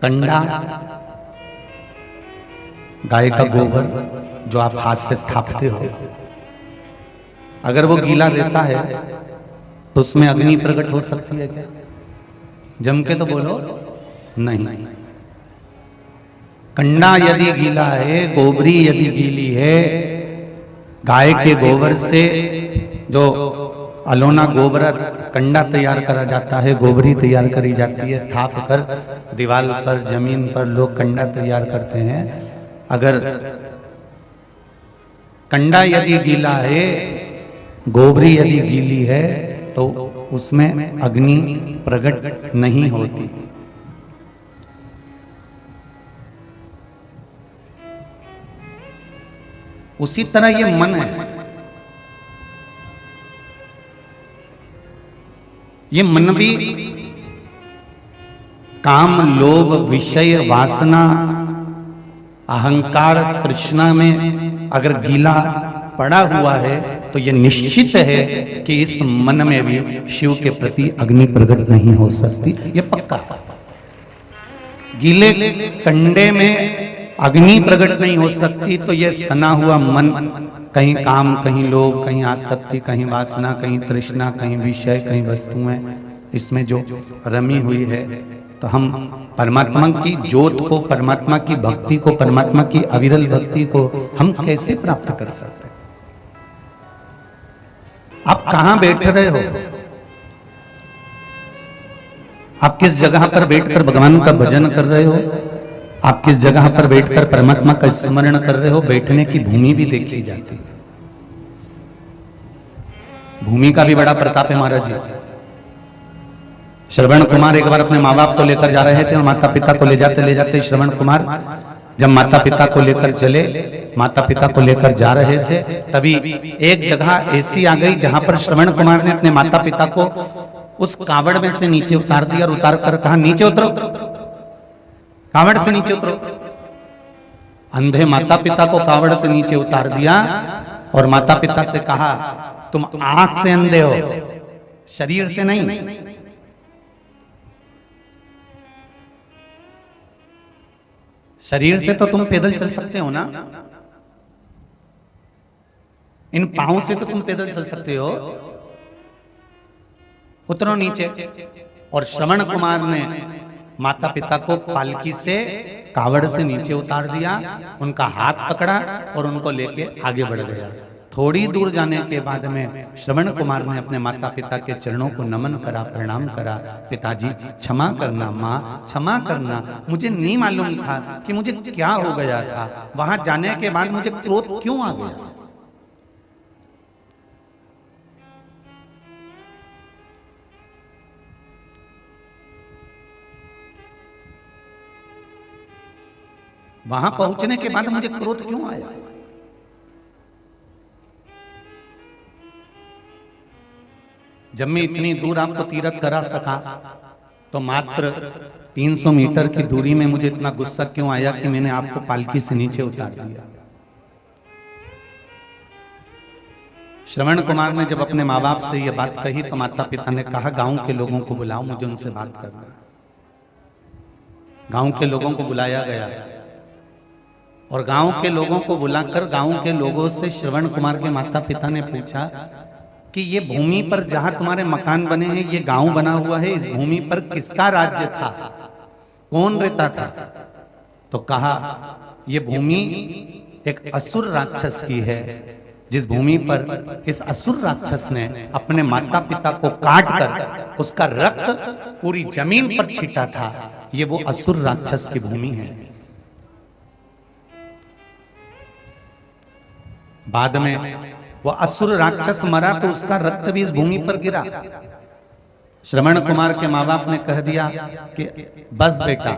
कंडा, गाय का गोबर जो आप हाथ से थापते हो, अगर वो गीला रहता है तो उसमें अग्नि प्रकट हो सकती है क्या? जम के तो बोलो नहीं। कंडा यदि गीला है, गोबरी यदि गीली है, गाय के गोबर से जो अलोना गोबरा कंडा तैयार करा जाता है, गोबरी तैयार करी जाती है, थाप कर दीवार पर जमीन पर लोग कंडा तैयार करते हैं। अगर कंडा यदि गीला है, गोबरी यदि गीली है तो उसमें अग्नि प्रकट नहीं होती। उसी तरह ये मन है, ये मन भी काम, लोभ, विषय, वासना, अहंकार, तृष्णा में अगर गीला पड़ा हुआ है तो ये निश्चित है कि इस मन में भी शिव के प्रति अग्नि प्रकट नहीं हो सकती। ये पक्का। गीले कंडे में अग्नि प्रकट नहीं हो सकती तो ये सना हुआ मन, कहीं काम, कहीं लोभ, कहीं आसक्ति, कहीं वासना, कहीं तृष्णा, कहीं विषय, कहीं वस्तुएं, इसमें जो रमी हुई है, तो हम परमात्मा की ज्योत को, परमात्मा की भक्ति को, परमात्मा की अविरल भक्ति को हम कैसे प्राप्त कर सकते हैं? आप कहां बैठ रहे हो? आप किस जगह पर बैठकर भगवान का भजन कर रहे हो? आप किस जगह पर बैठकर परमात्मा का स्मरण कर रहे हो? बैठने की भूमि भी देखी जाती है। भूमि का भी बड़ा प्रताप है महाराज जी। श्रवण कुमार एक बार अपने माँ बाप को लेकर जा रहे थे और माता पिता को ले जाते श्रवण कुमार जब माता पिता को लेकर चले, माता पिता को लेकर जा रहे थे, तभी एक जगह ऐसी आ गई जहां पर श्रवण कुमार ने अपने माता पिता को उस कावड़ में से नीचे उतार दिया और उतार कर कहा, नीचे उतरो, कावड़ से नीचे उतरो। अंधे माता पिता को कावड़ से नीचे उतार दिया और माता पिता से कहा, तुम आंख से अंधे हो, शरीर से नहीं। शरीर से तो तुम पैदल चल सकते हो ना, इन पांवों से तो तुम पैदल चल सकते हो, उतरो नीचे। और श्रवण कुमार ने माता पिता को पालकी से, कावड़ से नीचे उतार दिया, उनका हाथ पकड़ा और उनको लेके आगे बढ़ गया। थोड़ी दूर जाने के बाद में श्रवण कुमार ने अपने माता पिता के चरणों को नमन करा, प्रणाम करा, पिताजी क्षमा करना, माँ क्षमा करना, मुझे नहीं मालूम था कि मुझे क्या हो गया था, वहां जाने के बाद मुझे क्रोध क्यों आ गया। वहां पहुंचने के बाद मुझे क्रोध क्यों आया? जब मैं इतनी दूर आपको तीरथ करा सका तो मात्र 300 मीटर की दूरी में मुझे इतना गुस्सा क्यों आया कि मैंने आपको पालकी से नीचे उतार दिया? श्रवण कुमार ने जब अपने माँ बाप से यह बात कही तो माता पिता ने कहा, गांव के लोगों को बुलाओ, मुझे उनसे बात करना। गांव के लोगों को बुलाया गया और गांव के लोगों को बुलाकर गांव के लोगों से श्रवण कुमार के माता पिता ने पूछा कि ये भूमि पर जहां तुम्हारे मकान बने हैं, ये गांव बना हुआ है, इस भूमि पर किसका राज्य था, कौन रहता था? तो कहा, ये भूमि एक असुर राक्षस की है, जिस भूमि पर इस असुर राक्षस ने अपने माता पिता को काट कर उसका रक्त पूरी जमीन पर छींटा था, ये वो असुर राक्षस की भूमि है। बाद में वो असुर राक्षस मरा तो उसका रक्त भी इस भूमि पर गिरा। श्रवण कुमार के माँ बाप ने कह दिया कि बस बेटा,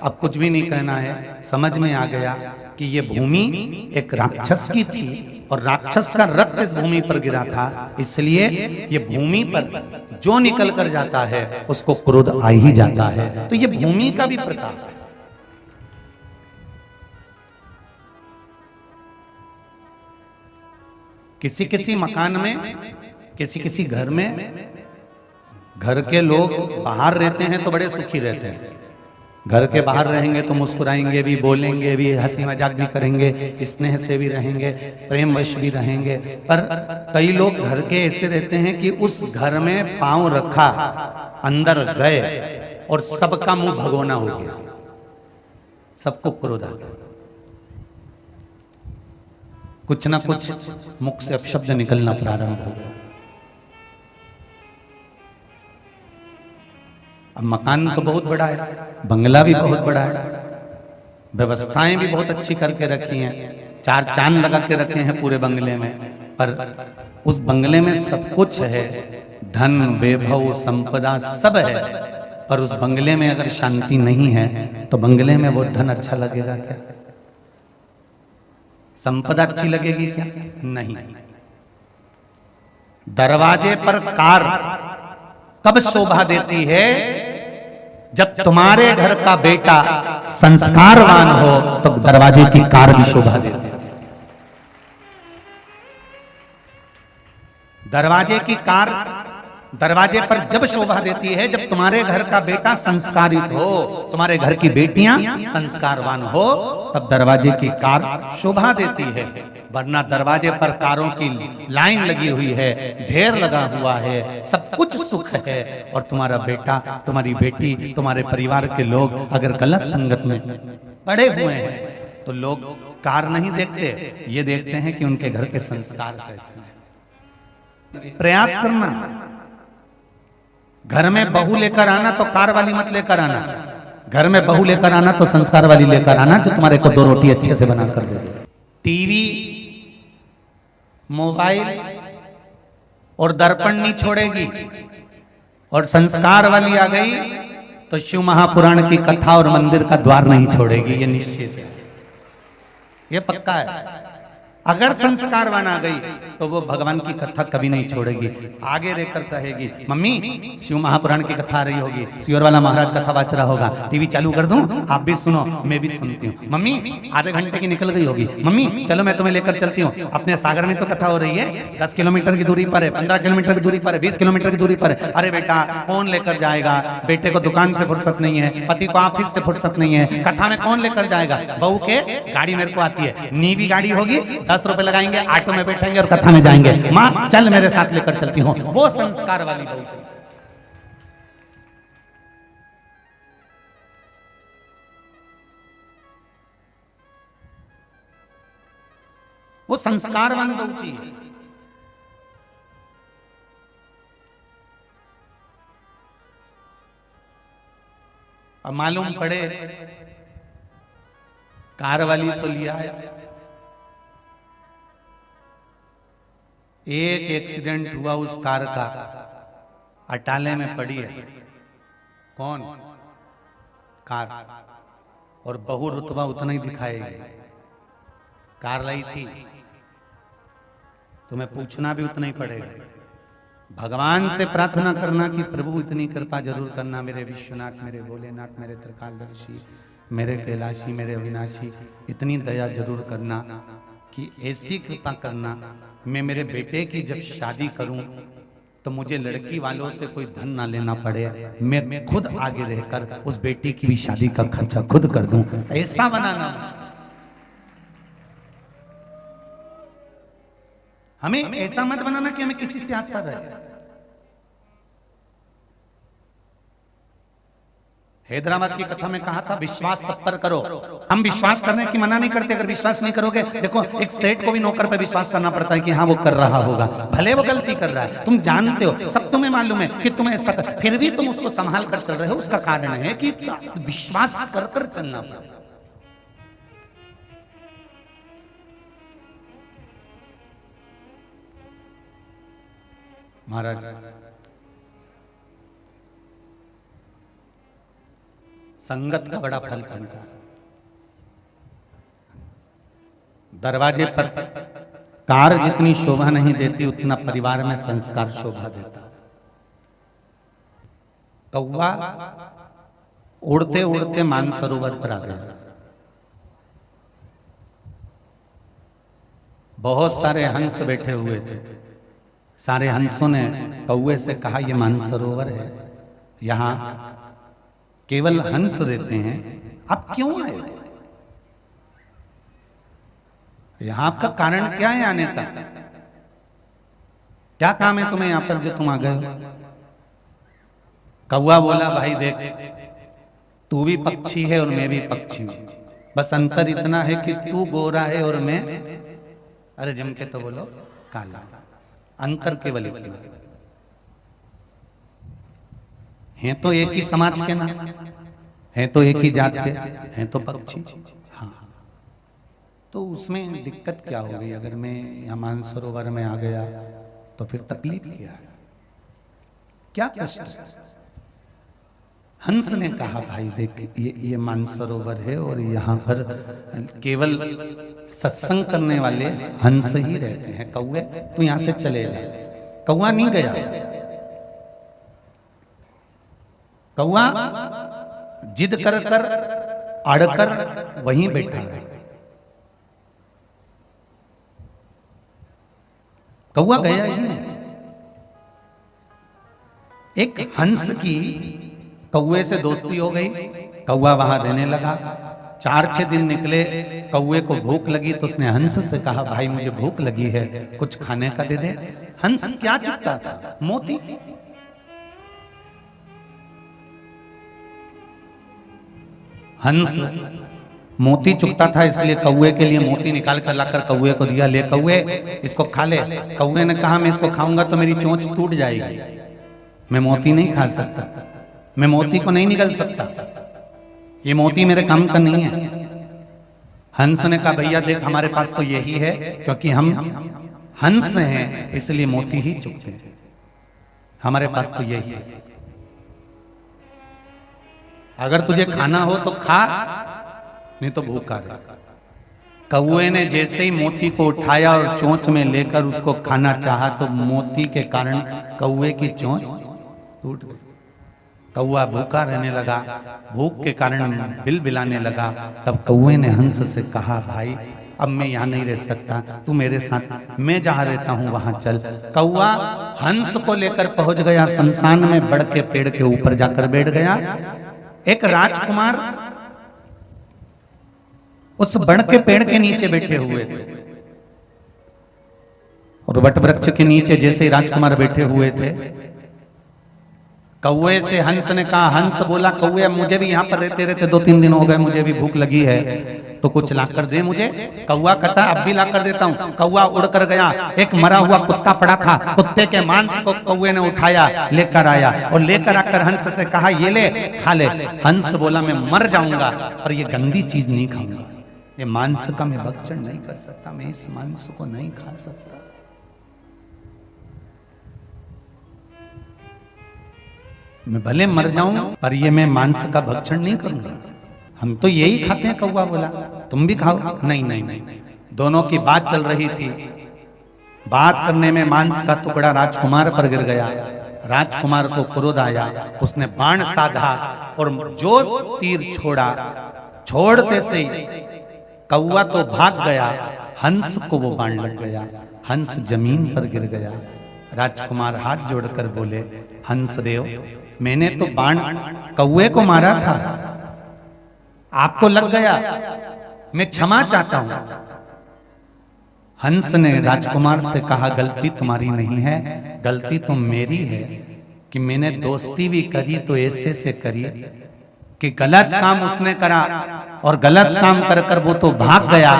अब कुछ भी नहीं कहना है, समझ में आ गया कि ये भूमि एक राक्षस की थी और राक्षस का रक्त इस भूमि पर गिरा था, इसलिए ये भूमि पर जो निकल कर जाता है उसको क्रोध आ ही जाता है। तो ये भूमि का भी प्रताप है। किसी किसी मकान में, किसी किसी घर में, घर के लोग बाहर रहते हैं तो बड़े सुखी रहते हैं, घर के बाहर रहेंगे तो मुस्कुराएंगे भी, बोलेंगे भी, हंसी मजाक भी करेंगे, स्नेह से भी रहेंगे, प्रेमवश भी रहेंगे। पर कई लोग घर के ऐसे रहते हैं कि उस घर में पांव रखा, अंदर गए और सबका मुंह भगोना हो गया, सबको क्रोध आ गया, कुछ ना कुछ मुख से अपशब्द निकलना प्रारंभ हो गया। अब मकान तो बहुत बड़ा है, बंगला भी बहुत बड़ा है, व्यवस्थाएं भी बहुत अच्छी करके रखी हैं, 4 चांद लगा के रखे हैं पूरे बंगले में, पर उस बंगले में सब कुछ है, धन वैभव संपदा सब है, पर उस बंगले में अगर शांति नहीं है तो बंगले में वो धन अच्छा लगेगा क्या? संपदा अच्छी लगेगी क्या? नहीं। दरवाजे पर कार कब शोभा देती है? जब तुम्हारे घर का बेटा संस्कारवान हो तो दरवाजे की कार भी शोभा देती है। दरवाजे की कार दरवाजे पर जब शोभा देती है जब तुम्हारे घर का बेटा संस्कारित हो, तुम्हारे घर की बेटियां संस्कारवान हो, तब दरवाजे की कार शोभा देती है। वरना दरवाजे पर कारों की लाइन लगी हुई है, ढेर लगा हुआ है, सब कुछ सुख है, और तुम्हारा बेटा, तुम्हारी बेटी, तुम्हारे परिवार के लोग अगर गलत संगत में पड़े हुए हैं तो लोग कार नहीं देखते, ये देखते हैं कि उनके घर के संस्कार कैसे हैं। प्रयास करना, घर में बहू लेकर आना तो कार वाली मत लेकर आना, घर में बहू लेकर आना तो संस्कार वाली लेकर आना, जो तुम्हारे को 2 रोटी अच्छे से बना कर दे दे। टीवी, मोबाइल और दर्पण नहीं छोड़ेगी, और संस्कार वाली आ गई तो शिव महापुराण की कथा और मंदिर का द्वार नहीं छोड़ेगी, ये निश्चित है, ये पक्का है। अगर संस्कारवान आ गई तो वो भगवान की कथा कभी नहीं छोड़ेगी, आगे रहकर कहेगी मम्मी शिव महापुराण की कथा आ रही होगी, सियोर वाला महाराज कथा वाच रहा होगा, टीवी चालू कर दूं, आप भी सुनो, मैं भी सुनती हूँ। मम्मी आधे घंटे की निकल गई होगी, मम्मी चलो मैं तुम्हें लेकर चलती हूँ, अपने सागर में तो कथा हो रही है, 10 किलोमीटर की दूरी पर है, 15 किलोमीटर की दूरी पर है, 20 किलोमीटर की दूरी पर है। अरे बेटा कौन लेकर जाएगा, बेटे को दुकान से फुर्सत नहीं है, पति को ऑफिस से फुर्सत नहीं है, कथा में कौन लेकर जाएगा? बहू के गाड़ी मेरे को आती है, नीवी गाड़ी होगी, 10 रुपए लगाएंगे, ऑटो में बैठेंगे और कथा में जाएंगे, माँ चल मेरे साथ लेकर चलती हूँ, वो संस्कार वाली बहू। वो संस्कारवान बहू चाहिए। अब मालूम पड़े कार वाली तो लिया है, एक एक्सीडेंट हुआ उस कार का, अटाले में पड़ी है, कौन? कार, और बहु रुतबा उतना ही दिखाएगी, कार लाई थी, तुम्हें पूछना भी उतना ही पड़ेगा। भगवान से प्रार्थना करना कि प्रभु इतनी कृपा जरूर करना, मेरे विश्वनाथ, मेरे भोलेनाथ, मेरे त्रिकालदर्शी, मेरे कैलाशी, मेरे अविनाशी, इतनी दया जरूर करना कि ऐसी कृपा करना मैं मेरे बेटे की जब शादी करूं तो मुझे लड़की वालों से कोई धन ना लेना पड़े, मैं खुद आगे रहकर उस बेटी की भी शादी का खर्चा खुद कर दूं, ऐसा बनाना। हमें ऐसा मत बनाना कि हमें किसी से आशा रहे। हैदराबाद की कथा में कहा था विश्वास सब पर करो, हम विश्वास करने की मना नहीं करते, अगर विश्वास नहीं करोगे, देखो एक सेठ को भी नौकर पे विश्वास करना पड़ता है कि हाँ वो कर रहा होगा, भले वो गलती कर रहा है, तुम जानते हो, सब तुम्हें मालूम है कि तुम्हें ऐसा कर, फिर भी तुम उसको संभाल कर चल रहे हो, उसका कारण है कि विश्वास कर कर चलना पड़ेगा। महाराज संगत का बड़ा फल बनता है। दरवाजे पर कार जितनी शोभा नहीं देती उतना परिवार में संस्कार शोभा देता है। कौवा उड़ते उड़ते मानसरोवर पर आ गया, बहुत सारे हंस बैठे हुए थे, सारे हंसों ने कौवे से कहा ये मानसरोवर है, यहाँ केवल हंस देते हैं। आप क्यों आए? यहां आपका कारण क्या है आने का? क्या काम है तुम्हें यहां पर जो तुम आ गए हो? कौवा बोला भाई देख, तू भी पक्षी है और मैं भी पक्षी हूं, बस अंतर इतना है कि तू गोरा है और मैं, अरे जम के तो बोलो, काला। अंतर केवल इतना है। तो एक ही समाज के ना है, तो एक ही जात के हैं, तो पक्षी। हाँ, तो उसमें दिक्कत क्या हो गई? अगर मैं यहाँ मानसरोवर में आ गया तो फिर तकलीफ क्या है? क्या कष्ट है? हंस ने कहा भाई देख, ये मानसरोवर है और यहाँ पर केवल सत्संग करने वाले हंस ही रहते हैं। कौवे तू यहाँ से चले जा। कौवा नहीं गया। कौवा जिद कर कर अड़कर वहीं बैठा रहा। कौवा गया ही नहीं। एक हंस की कौवे से दोस्ती हो गई। कौवा वहां रहने लगा। 4-6 दिन निकले। कौवे को भूख लगी तो उसने हंस से कहा भाई मुझे भूख लगी है, कुछ खाने का दे दे। हंस क्या चुपता था? मोती। हंस मोती चुगता था, इसलिए कौवे के लिए मोती निकाल कर लाकर कौवे को दिया। ले कौवे, इसको खा ले। कौवे ने कहा मैं इसको खाऊंगा तो मेरी चोंच टूट जाएगी, मैं मोती नहीं खा सकता, मैं मोती को नहीं निगल सकता, ये मोती मेरे काम का नहीं है। हंस ने कहा भैया देख, हमारे पास तो यही है, क्योंकि हम हंस हैं इसलिए मोती ही चुगते हैं, हमारे पास तो यही है। अगर तुझे खाना हो तो खा, नहीं तो भूखा रह। कौवे ने जैसे ही मोती को उठाया और चोंच में लेकर उसको खाना चाहा तो मोती के कारण कौवे की चोंच टूट गई। कौवा भूखा रहने लगा, भूख के कारण बिलबिलाने लगा। तब कौवे ने हंस से कहा भाई अब मैं यहाँ नहीं रह सकता, तू मेरे साथ, मैं जहाँ रहता हूँ वहां चल। कौवा हंस को लेकर पहुंच गया शमशान में, बड़ के पेड़ के ऊपर जाकर बैठ गया। एक राजकुमार उस बड़ के पेड़ के नीचे बैठे हुए थे और वट वृक्ष के नीचे जैसे ही राजकुमार बैठे हुए थे, कौवे से हंस ने कहा, हंस बोला कौवे मुझे भी यहाँ पर रहते रहते 2-3 दिन हो गए, मुझे भी भूख लगी है, तो कुछ लाकर दे मुझे। कौवा कहता अब भी लाकर देता हूँ। कौवा उड़कर गया, एक मरा हुआ कुत्ता पड़ा था, कुत्ते के मांस को कौवे ने उठाया, लेकर आया और लेकर आकर हंस से कहा ये ले खा ले। हंस बोला मैं मर जाऊंगा पर ये गंदी चीज नहीं खाऊंगा, ये मांस का मैं भक्षण नहीं कर सकता, मैं इस मांस को नहीं खा सकता। मैं भले मर जाऊं पर ये मैं मांस का भक्षण नहीं करूंगा। हम तो यही खाते हैं। कौवा बोला तुम भी खाओ। नहीं नहीं नहीं, दोनों की बात चल रही थी। बात करने में मांस का टुकड़ा राजकुमार पर गिर गया। राजकुमार को क्रोध आया, उसने बाण साधा और जो तीर छोड़ा, छोड़ते से कौवा तो भाग गया, हंस को वो बाण लग गया, हंस जमीन पर गिर गया। राजकुमार हाथ जोड़कर बोले हंस देव मैंने तो बाण कौवे को मारा था, आपको लग गया, मैं क्षमा चाहता हूं। हंस ने राजकुमार से कहा गलती तुम्हारी नहीं है, गलती तो मेरी है कि मैंने दोस्ती भी करी तो ऐसे से करी कि गलत काम उसने करा और गलत काम कर कर वो तो भाग गया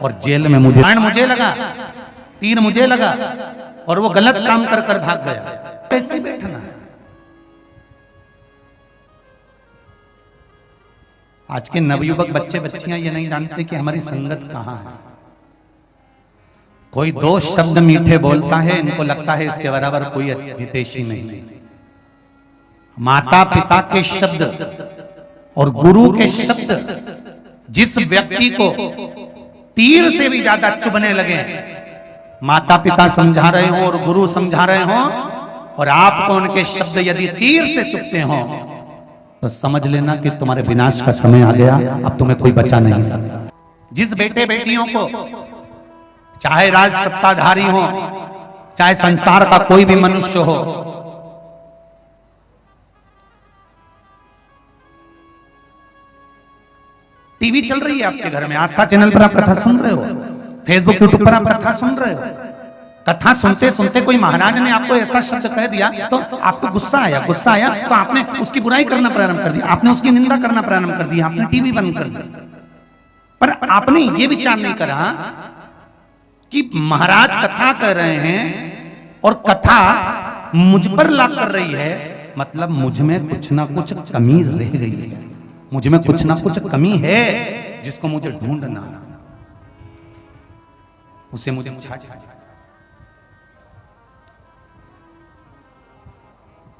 और जेल में बाण मुझे लगा, तीर मुझे लगा और वो गलत काम कर कर भाग गया। कैसे बैठना है? आज के नवयुवक बच्चे बच्चियां ये नहीं जानते कि हमारी संगत कहां है। कोई 2 शब्द मीठे बोलता है, इनको लगता है इसके बराबर कोई हितैषी नहीं। माता पिता के शब्द और गुरु के शब्द जिस व्यक्ति को तीर से भी ज्यादा चुभने लगे, माता पिता समझा रहे हो और गुरु समझा रहे हो और आपको उनके शब्द यदि तीर से चुभते हो तो समझ लेना कि तुम्हारे विनाश का समय आ गया, अब तुम्हें कोई बचा नहीं सकता। जिस बेटे बेटियों को चाहे राज सत्ताधारी हो, चाहे संसार का कोई भी मनुष्य हो, टीवी चल रही है आपके घर में, आस्था चैनल पर आप कथा सुन रहे हो, फेसबुक यूट्यूब पर आप कथा सुन रहे हो। कथा सुनते सुनते कोई महाराज ने आपको ऐसा शब्द कह दिया तो आपको गुस्सा आया तो आपने उसकी बुराई करना प्रारंभ कर दिया, आपने उसकी निंदा करना प्रारंभ कर दिया, आपने टीवी बंद कर दिया। पर आपने ये विचार नहीं करा कि महाराज कथा कर रहे हैं और कथा मुझ पर ला कर रही है, मतलब मुझ में कुछ ना कुछ कमी रह गई है, मुझ में कुछ ना कुछ कमी है जिसको मुझे ढूंढना, उसे मुझे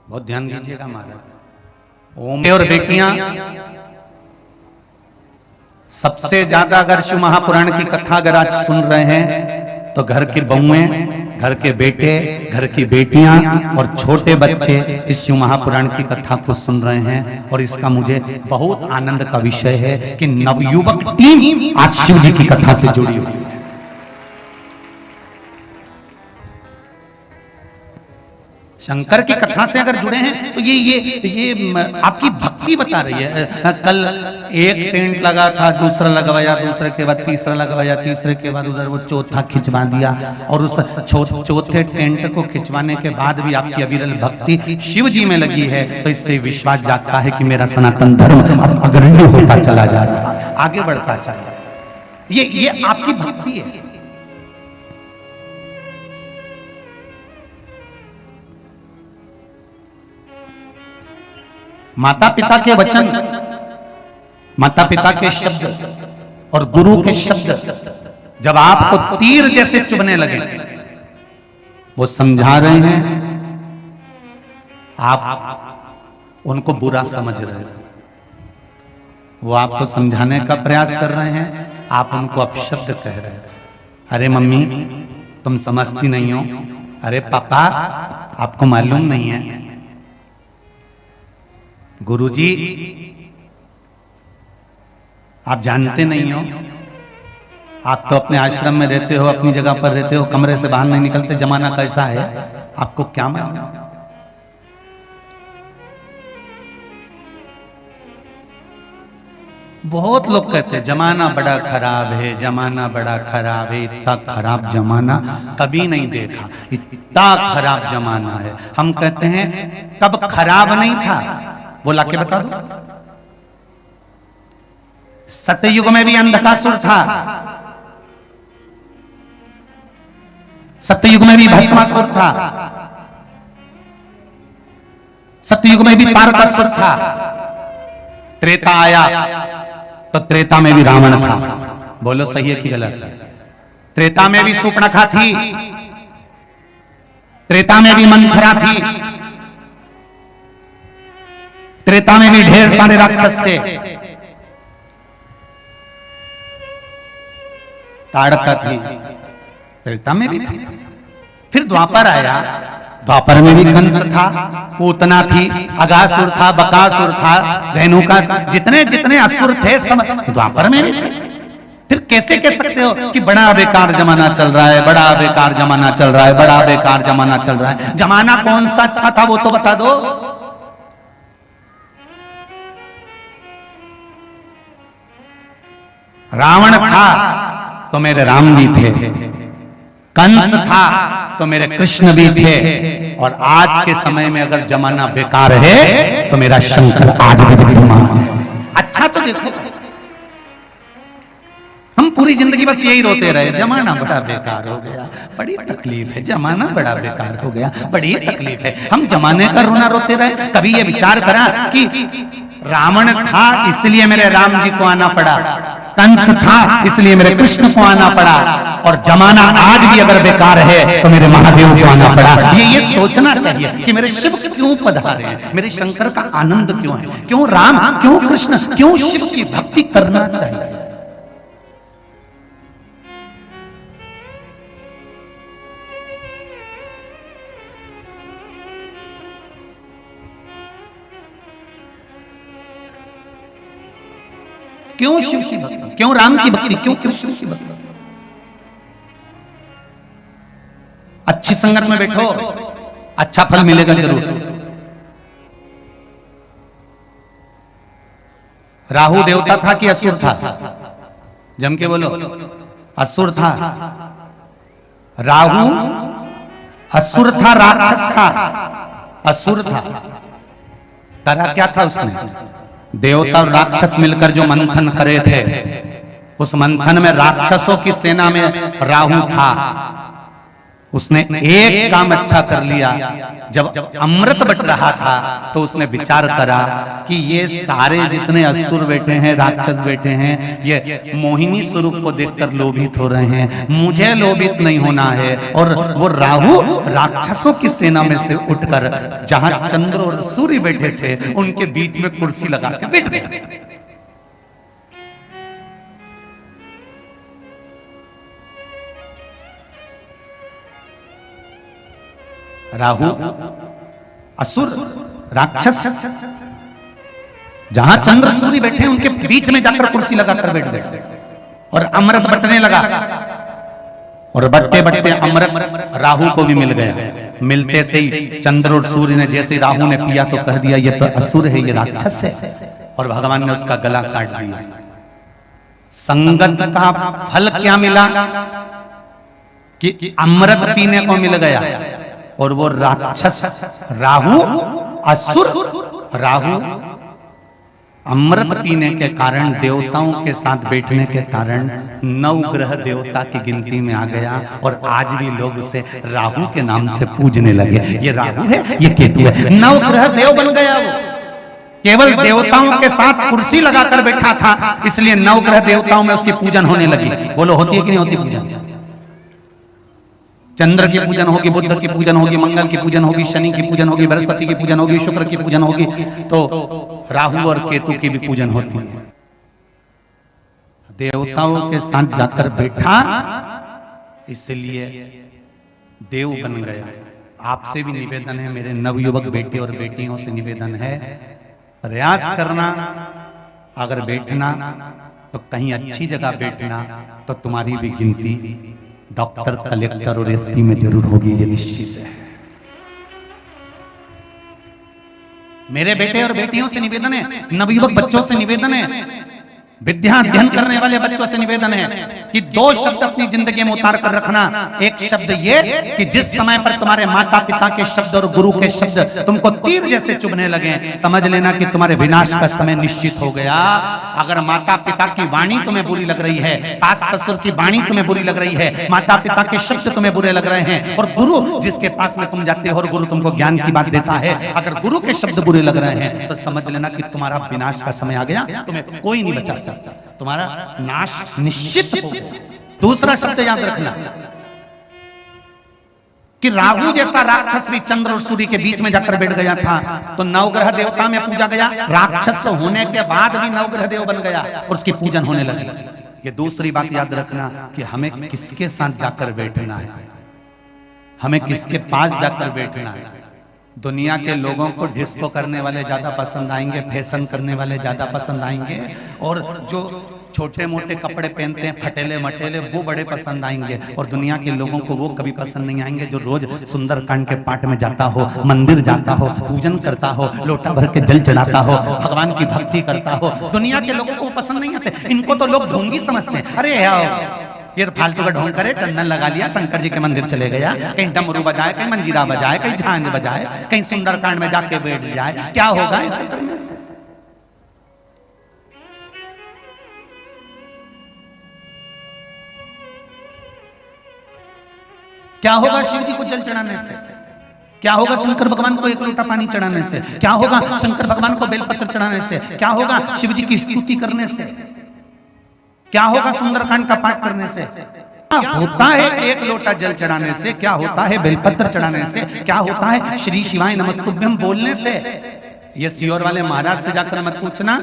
बहुत ध्यान दीजिएगा महाराज। ओम और बेटियां सबसे ज्यादा अगर शिव महापुराण की कथा अगर आज सुन रहे हैं तो घर की बहुएं, घर के बेटे, घर की बेटियां और छोटे बच्चे इस शिव महापुराण की कथा को सुन रहे हैं। और इसका मुझे बहुत आनंद का विषय है कि नवयुवक टीम आज शिव जी की कथा से जुड़ी हुई है। शंकर की कथा से अगर जुड़े हैं तो ये आपकी भक्ति बता रही है। कल एक टेंट लगा था, दूसरा लगवाया, दूसरे के बाद तीसरा लगवाया, तीसरे के बाद उधर वो चौथा खिंचवा दिया, और उस चौथे टेंट को खिंचवाने के बाद भी आपकी अविरल भक्ति शिव जी में लगी है, तो इससे विश्वास जागता है कि मेरा सनातन धर्म अब अग्रणी होता चला जा रहा है, आगे बढ़ता चला जा रहा है। ये आपकी भक्ति है। माता पिता के वचन, माता पिता के शब्द और गुरु के शब्द जब आपको तीर जैसे चुभने लगे, वो समझा रहे हैं, आप उनको बुरा समझ रहे हो, वो आपको समझाने का प्रयास कर रहे हैं, आप उनको अपशब्द कह रहे हो। अरे मम्मी तुम समझती नहीं हो, अरे पापा आपको मालूम नहीं है, गुरुजी आप जानते नहीं हो, आप तो अपने आश्रम में रहते हो, अपनी जगह पर रहते हो, कमरे से बाहर नहीं निकलते, जमाना कैसा है आपको क्या मालूम। बहुत लोग कहते हैं जमाना बड़ा खराब है, जमाना बड़ा खराब है, इतना खराब जमाना कभी नहीं देखा, इतना खराब जमाना है। हम कहते हैं कब खराब नहीं था वो लाके बता दो। सत्ययुग में भी अंधकासुर था, सत्ययुग में भी भस्मासुर था, सत्ययुग में भी तारकासुर था। त्रेता आया तो त्रेता में भी रावण था। बोलो सही है कि गलत है? त्रेता में भी सूर्पणखा थी, त्रेता में भी मंथरा थी, त्रेता में भी ढेर सारे राक्षस थे, ताड़का थी, त्रेता में भी थी। फिर द्वापर आया, द्वापर में भी कंस था, पूतना थी, अगासुर था, बकासुर था, धेनुका, जितने जितने असुर थे सब द्वापर में भी थे। फिर कैसे कह सकते हो कि बड़ा बेकार जमाना चल रहा है, बड़ा बेकार जमाना चल रहा है, बड़ा बेकार जमाना चल रहा है? जमाना कौन सा अच्छा था वो तो बता दो। रावण था तो मेरे राम भी थे, कंस था तो मेरे कृष्ण भी थे, और आज के समय में अगर जमाना बेकार है तो मेरा शंकर आज भी विद्यमान है। अच्छा तो देखो, हम पूरी जिंदगी बस यही रोते रहे, जमाना बड़ा बेकार हो गया, बड़ी तकलीफ है, जमाना बड़ा बेकार हो गया, बड़ी तकलीफ है। हम जमाने का रोना रोते रहे, कभी ये विचार करा कि रावण था इसलिए मेरे राम जी को आना पड़ा, कंस था इसलिए मेरे कृष्ण को आना पड़ा, और जमाना आज भी अगर बेकार है तो मेरे महादेव को आना पड़ा। ये सोचना चाहिए कि मेरे शिव क्यों पधारे हैं, मेरे शंकर का आनंद क्यों है, क्यों राम, क्यों कृष्ण, क्यों शिव की भक्ति करना चाहिए। क्यों शिव की भक्ति, क्यों राम की भक्ति, क्यों क्यों शिव की भक्ति। अच्छी संगत में बैठो, अच्छा फल मिलेगा जरूर। राहु देवता था कि असुर था? जम के बोलो। असुर था। राहु असुर था, राक्षस था, असुर था। करा क्या था उसने? देवता और राक्षस मिलकर जो मंथन करे थे, उस मंथन में राक्षसों की सेना में राहु था। उसने एक काम अच्छा कर लिया। जब अमृत बट रहा था तो उसने विचार करा कि ये सारे जितने असुर बैठे हैं, राक्षस बैठे हैं, ये मोहिनी स्वरूप को देखकर लोभित हो रहे हैं, मुझे लोभित नहीं होना है। और वो राहु राक्षसों की सेना में से उठकर जहां चंद्र और सूर्य बैठे थे उनके बीच में कुर्सी लगा के बैठ गए। राहु असुर राक्षस जहां चंद्र सूर्य बैठे हैं उनके बीच में जाकर कुर्सी लगाकर बैठ गए और अमृत बटने लगा। और बटते बटते अमृत राहु को भी मिल गया। मिलते से ही चंद्र और सूर्य ने जैसे राहु ने पिया तो कह दिया ये तो असुर है, ये राक्षस है, और भगवान ने उसका गला काट दिया। संगत का फल क्या मिला कि अमृत पीने को मिल गया। और वो राक्षस राहु असुर, राहु अमृत पीने के कारण, देवताओं के साथ बैठने के कारण 9 ग्रह देवता की गिनती में आ गया। और आज भी लोग उसे राहु के नाम से पूजने लगे। ये राहु है, ये केतु है। 9 ग्रह देव बन गया वो। केवल देवताओं के साथ कुर्सी लगाकर बैठा था, इसलिए 9 ग्रह देवताओं में उसकी पूजन होने लगी। बोलो होती है कि नहीं होती पूजन? चंद्र की पूजन होगी, बुध की पूजन होगी, मंगल की पूजन होगी, शनि की पूजन होगी, बृहस्पति की पूजन होगी, शुक्र की पूजन होगी, तो राहु और केतु की भी पूजन होती है। देवताओं के साथ जाकर बैठा, इसलिए देव बन गया। आपसे भी निवेदन है, मेरे नवयुवक बेटे और बेटियों से निवेदन है, प्रयास करना। अगर बैठना तो कहीं अच्छी जगह बैठना, तो तुम्हारी भी गिनती डॉक्टर, कलेक्टर और एसपी में जरूर होगी, ये निश्चित है। मेरे बेटे और बेटियों से निवेदन है, नवयुवक बच्चों से निवेदन है, विद्या अध्ययन करने वाले बच्चों से निवेदन है कि 2 शब्द अपनी जिंदगी में उतार कर रखना। एक शब्द ये कि जिस समय पर तुम्हारे माता पिता के शब्द और गुरु के शब्द तुमको तीर जैसे चुभने लगे, समझ लेना कि तुम्हारे विनाश का समय निश्चित हो गया। अगर माता पिता की वाणी तुम्हें बुरी लग रही है, सास ससुर की वाणी तुम्हें बुरी लग रही है, माता पिता के शब्द तुम्हें बुरे लग रहे हैं, और गुरु जिसके पास में तुम जाते हो और गुरु तुमको ज्ञान की बात देता है, अगर गुरु के शब्द बुरे लग रहे हैं तो समझ लेना कि तुम्हारा विनाश का समय आ गया। तुम्हें कोई नहीं बचा, तुम्हारा नाश निश्चित हो। दूसरा शब्द याद रखना कि राहु जैसा राक्षस भी चंद्र और सूर्य के बीच में जाकर बैठ गया था, तो 9 ग्रह देवता में पूजा गया। राक्षस होने के बाद भी 9 ग्रह देव बन गया और उसकी पूजन होने लगी। ये दूसरी बात याद रखना कि हमें किसके साथ जाकर बैठना है, हमें किसके पास जाकर बैठना है। दुनिया के लोगों को डिस्को करने वाले ज्यादा पसंद आएंगे, फैशन करने वाले ज्यादा पसंद आएंगे, और जो छोटे मोटे कपड़े पहनते हैं फटेले मटेले वो बड़े पसंद आएंगे। और दुनिया के लोगों को वो कभी पसंद नहीं आएंगे जो रोज सुंदरकांड के पाठ में जाता हो, मंदिर जाता हो, पूजन करता हो, लोटा भर के जल चढ़ाता हो, भगवान की भक्ति करता हो। दुनिया के लोगों को पसंद नहीं आते। इनको तो लोग ढोंगी समझते हैं। अरे ये तो फालतू का ढोंग करे, चंदन लगा लिया, शंकर जी के मंदिर चले गया, कहीं डमरू बजाए, कहीं मंजीरा बजाए, कहीं झांझ बजाए, कहीं सुंदरकांड में जाके बैठ जाए। क्या होगा इससे करने से? क्या होगा शिव जी को जल चढ़ाने से? क्या होगा शंकर भगवान को 1 लोटा पानी चढ़ाने से? क्या होगा शंकर भगवान को बेलपत्र चढ़ाने से? क्या होगा शिव जी की स्तुति करने से? क्या होगा सुंदरकांड का पाठ करने से? क्या होता है 1 लोटा जल चढ़ाने से? क्या होता है बेलपत्र चढ़ाने से? क्या होता है श्री शिवाय नमस्तुभ्यम बोलने से? ये सियोर वाले महाराज से जाकर मत पूछना।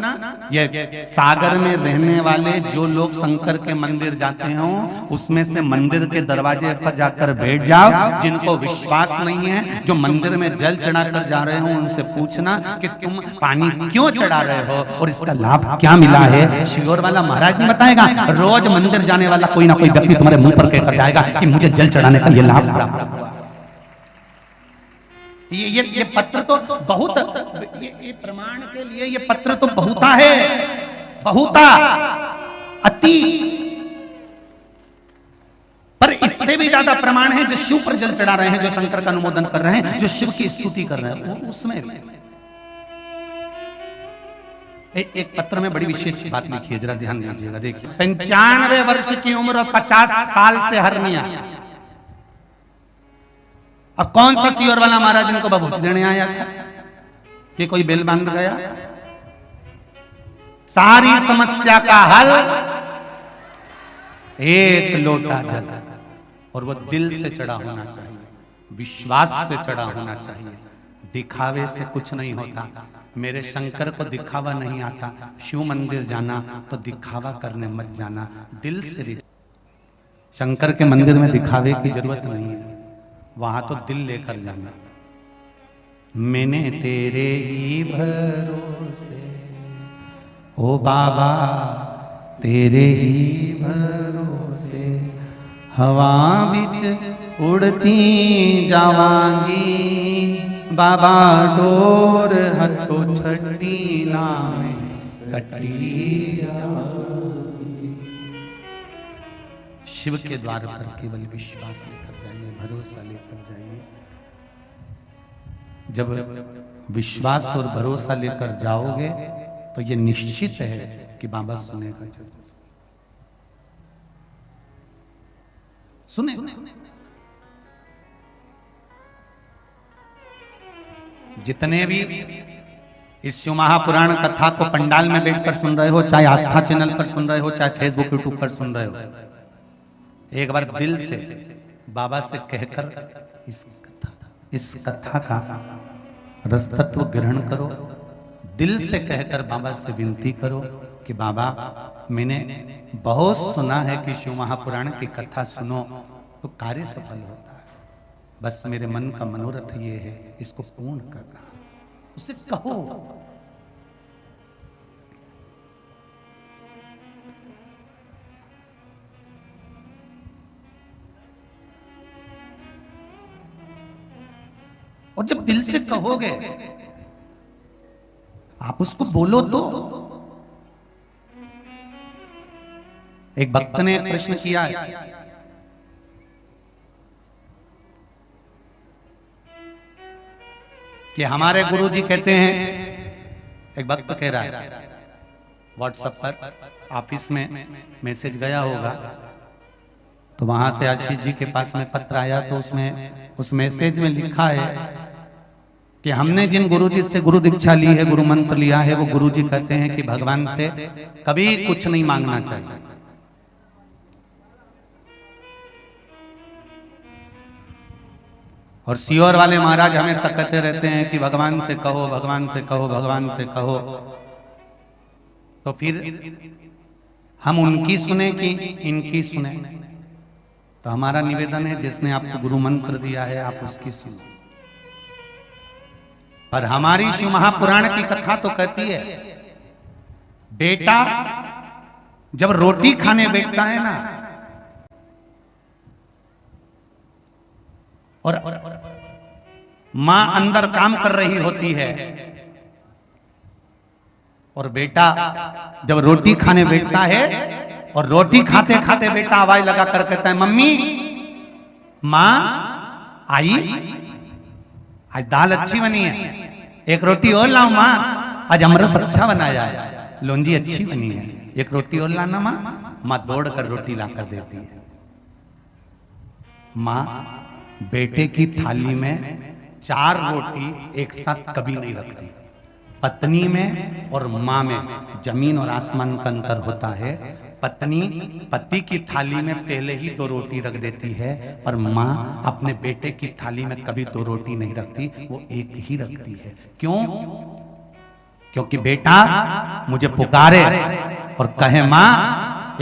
ये सागर में रहने वाले जो लोग शंकर के मंदिर जाते हो, उसमें से मंदिर के दरवाजे पर जाकर बैठ जाओ। जिनको विश्वास नहीं है, जो मंदिर में जल चढ़ाकर जा रहे हो, उनसे पूछना कि तुम पानी क्यों चढ़ा रहे हो और इसका लाभ क्या मिला है। सियोर वाला महाराज नहीं बताएगा। रोज मंदिर जाने वाला कोई ना कोई व्यक्ति तुम्हारे मुंह पर कहकर जाएगा कि मुझे जल चढ़ाने का ये लाभ प्राप्त हुआ। ये पत्र तो बहुत, ये प्रमाण के लिए ये पत्र तो बहुता है। बहुता, अति। पर इससे भी ज्यादा प्रमाण है जो शिव पर जल चढ़ा रहे हैं, जो शंकर का अनुमोदन कर रहे हैं, जो शिव की स्तुति कर रहे हैं, वो उसमें एक पत्र में बड़ी विशेष बात लिखी है, जरा ध्यान दीजिएगा। देखिए, 95 वर्ष की उम्र और 50 साल से हरनिया। अब कौन सा सियोर वाला महाराज इनको बबूती देने आया था कि कोई बेल बांध गया? सारी समस्या का हल एक लोटा जल, और वो दिल से चढ़ा होना चाहिए, विश्वास से चढ़ा होना चाहिए। दिखावे से कुछ नहीं होता। मेरे शंकर को दिखावा नहीं आता। शिव मंदिर जाना तो दिखावा करने मत जाना, दिल से। शंकर के मंदिर में दिखावे की जरूरत नहीं है, वहां तो दिल लेकर जाना। मैंने तेरे ही भरोसे, ओ बाबा तेरे ही भरोसे, हवा बिच उड़ती जावांगी, बाबा डोर हथो छड़ी नामे कटी जाऊंगी। शिव के द्वार पर केवल विश्वास लेकर जाइए, भरोसा लेकर जाइए। जब विश्वास और भरोसा लेकर जाओगे तो ये निश्चित है कि बाबा सुनेगा, सुने। जितने भी इस शिव महापुराण कथा को पंडाल में बैठकर सुन रहे हो, चाहे आस्था चैनल पर सुन रहे हो, चाहे फेसबुक यूट्यूब पर सुन रहे हो, एक बार दिल से बाबा से कहकर इस कथा का रस तत्व ग्रहण करो। दिल से कहकर बाबा से विनती करो कि बाबा मैंने बहुत सुना है कि शिव महापुराण की कथा सुनो तो कार्य सफल होता है। बस मेरे मन का मनोरथ ये है, इसको पूर्ण करना। उसे कहो, और जब दिल से कहोगे, आप उसको बोलो तो। एक भक्त ने प्रश्न किया है, कि हमारे गुरुजी कहते हैं, एक भक्त कह रहा है व्हाट्सएप पर, ऑफिस में मैसेज गया होगा तो वहां से आशीष जी के पास में पत्र आया, तो उसमें उस मैसेज में लिखा है कि हमने जिन गुरुजी से गुरु दीक्षा ली है, गुरु मंत्र लिया है, वो गुरुजी कहते हैं कि भगवान से कभी कुछ नहीं मांगना चाहिए। और सियोर वाले महाराज हमेशा कहते रहते हैं कि भगवान से कहो, भगवान से कहो, भगवान से कहो। तो फिर हम उनकी सुने कि इनकी सुने? तो हमारा निवेदन है, जिसने आपको गुरु मंत्र दिया है आप उसकी सुनो। पर हमारी शिव महापुराण की कथा तो कहती है, बेटा जब रोटी खाने बैठता है ना, और मां अंदर काम कर रही होती है, और बेटा जब रोटी खाने बैठता है, और रोटी खाते खाते बेटा आवाज लगा कर कहता है, मम्मी मां आई, आज दाल अच्छी बनी है, एक रोटी और लाऊं मां, आज अमरस अच्छा बनाया है, लौंजी अच्छी बनी है, एक रोटी और लाना मां। मां दौड़ कर रोटी ला कर देती है। मां बेटे की थाली में 4 रोटी एक साथ कभी नहीं रखती। पत्नी में और मां में जमीन और आसमान का अंतर होता है। पत्नी पति की थाली में पहले ही 2 रोटी रख देती है, पर मां अपने बेटे की थाली में कभी 2 रोटी नहीं रखती, वो एक ही रखती है। क्यों? क्योंकि बेटा मुझे पुकारे और कहे मां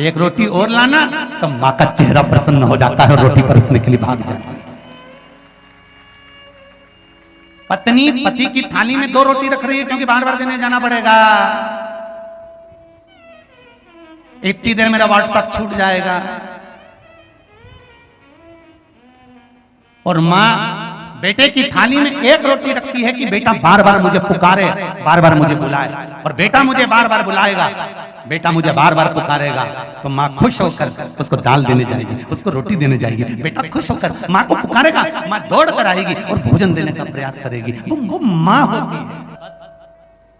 एक रोटी और लाना, तो मां का चेहरा प्रसन्न हो जाता है और रोटी परसने के लिए भाग जाती है। पत्नी पति की थाली में 2 रोटी रख रही है क्योंकि बार बार देने जाना पड़ेगा, इतनी देर मेरा व्हाट्सएप छूट जाएगा। और मां बेटे की थाली में 1 रोटी रखती है कि बेटा बार बार मुझे पुकारे, बार बार मुझे बुलाए, और बेटा मुझे बार बार बुलाएगा, बेटा मुझे बार बार पुकारेगा तो माँ खुश होकर उसको दाल देने जाएगी, उसको रोटी देने जाएगी। बेटा खुश होकर माँ को पुकारेगा, माँ दौड़ कर आएगी और भोजन देने का प्रयास करेगी। वो माँ होती है।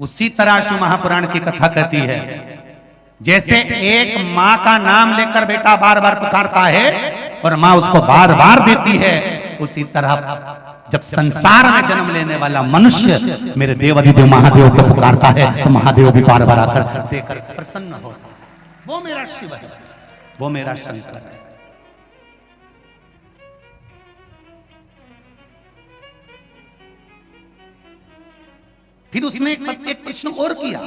उसी तरह शिव महापुराण की कथा कहती है, जैसे एक माँ का नाम लेकर बेटा बार बार पुकारता है और माँ उसको बार बार देती है, उसी तरह जब संसार में जन्म लेने वाला मनुष्य मेरे देवाधिदेव महादेव को पुकारता है तो महादेव भी बार बार आकर देकर प्रसन्न होता है। वो मेरा शिव है, वो मेरा शंकर है। फिर उसने एक प्रश्न और किया।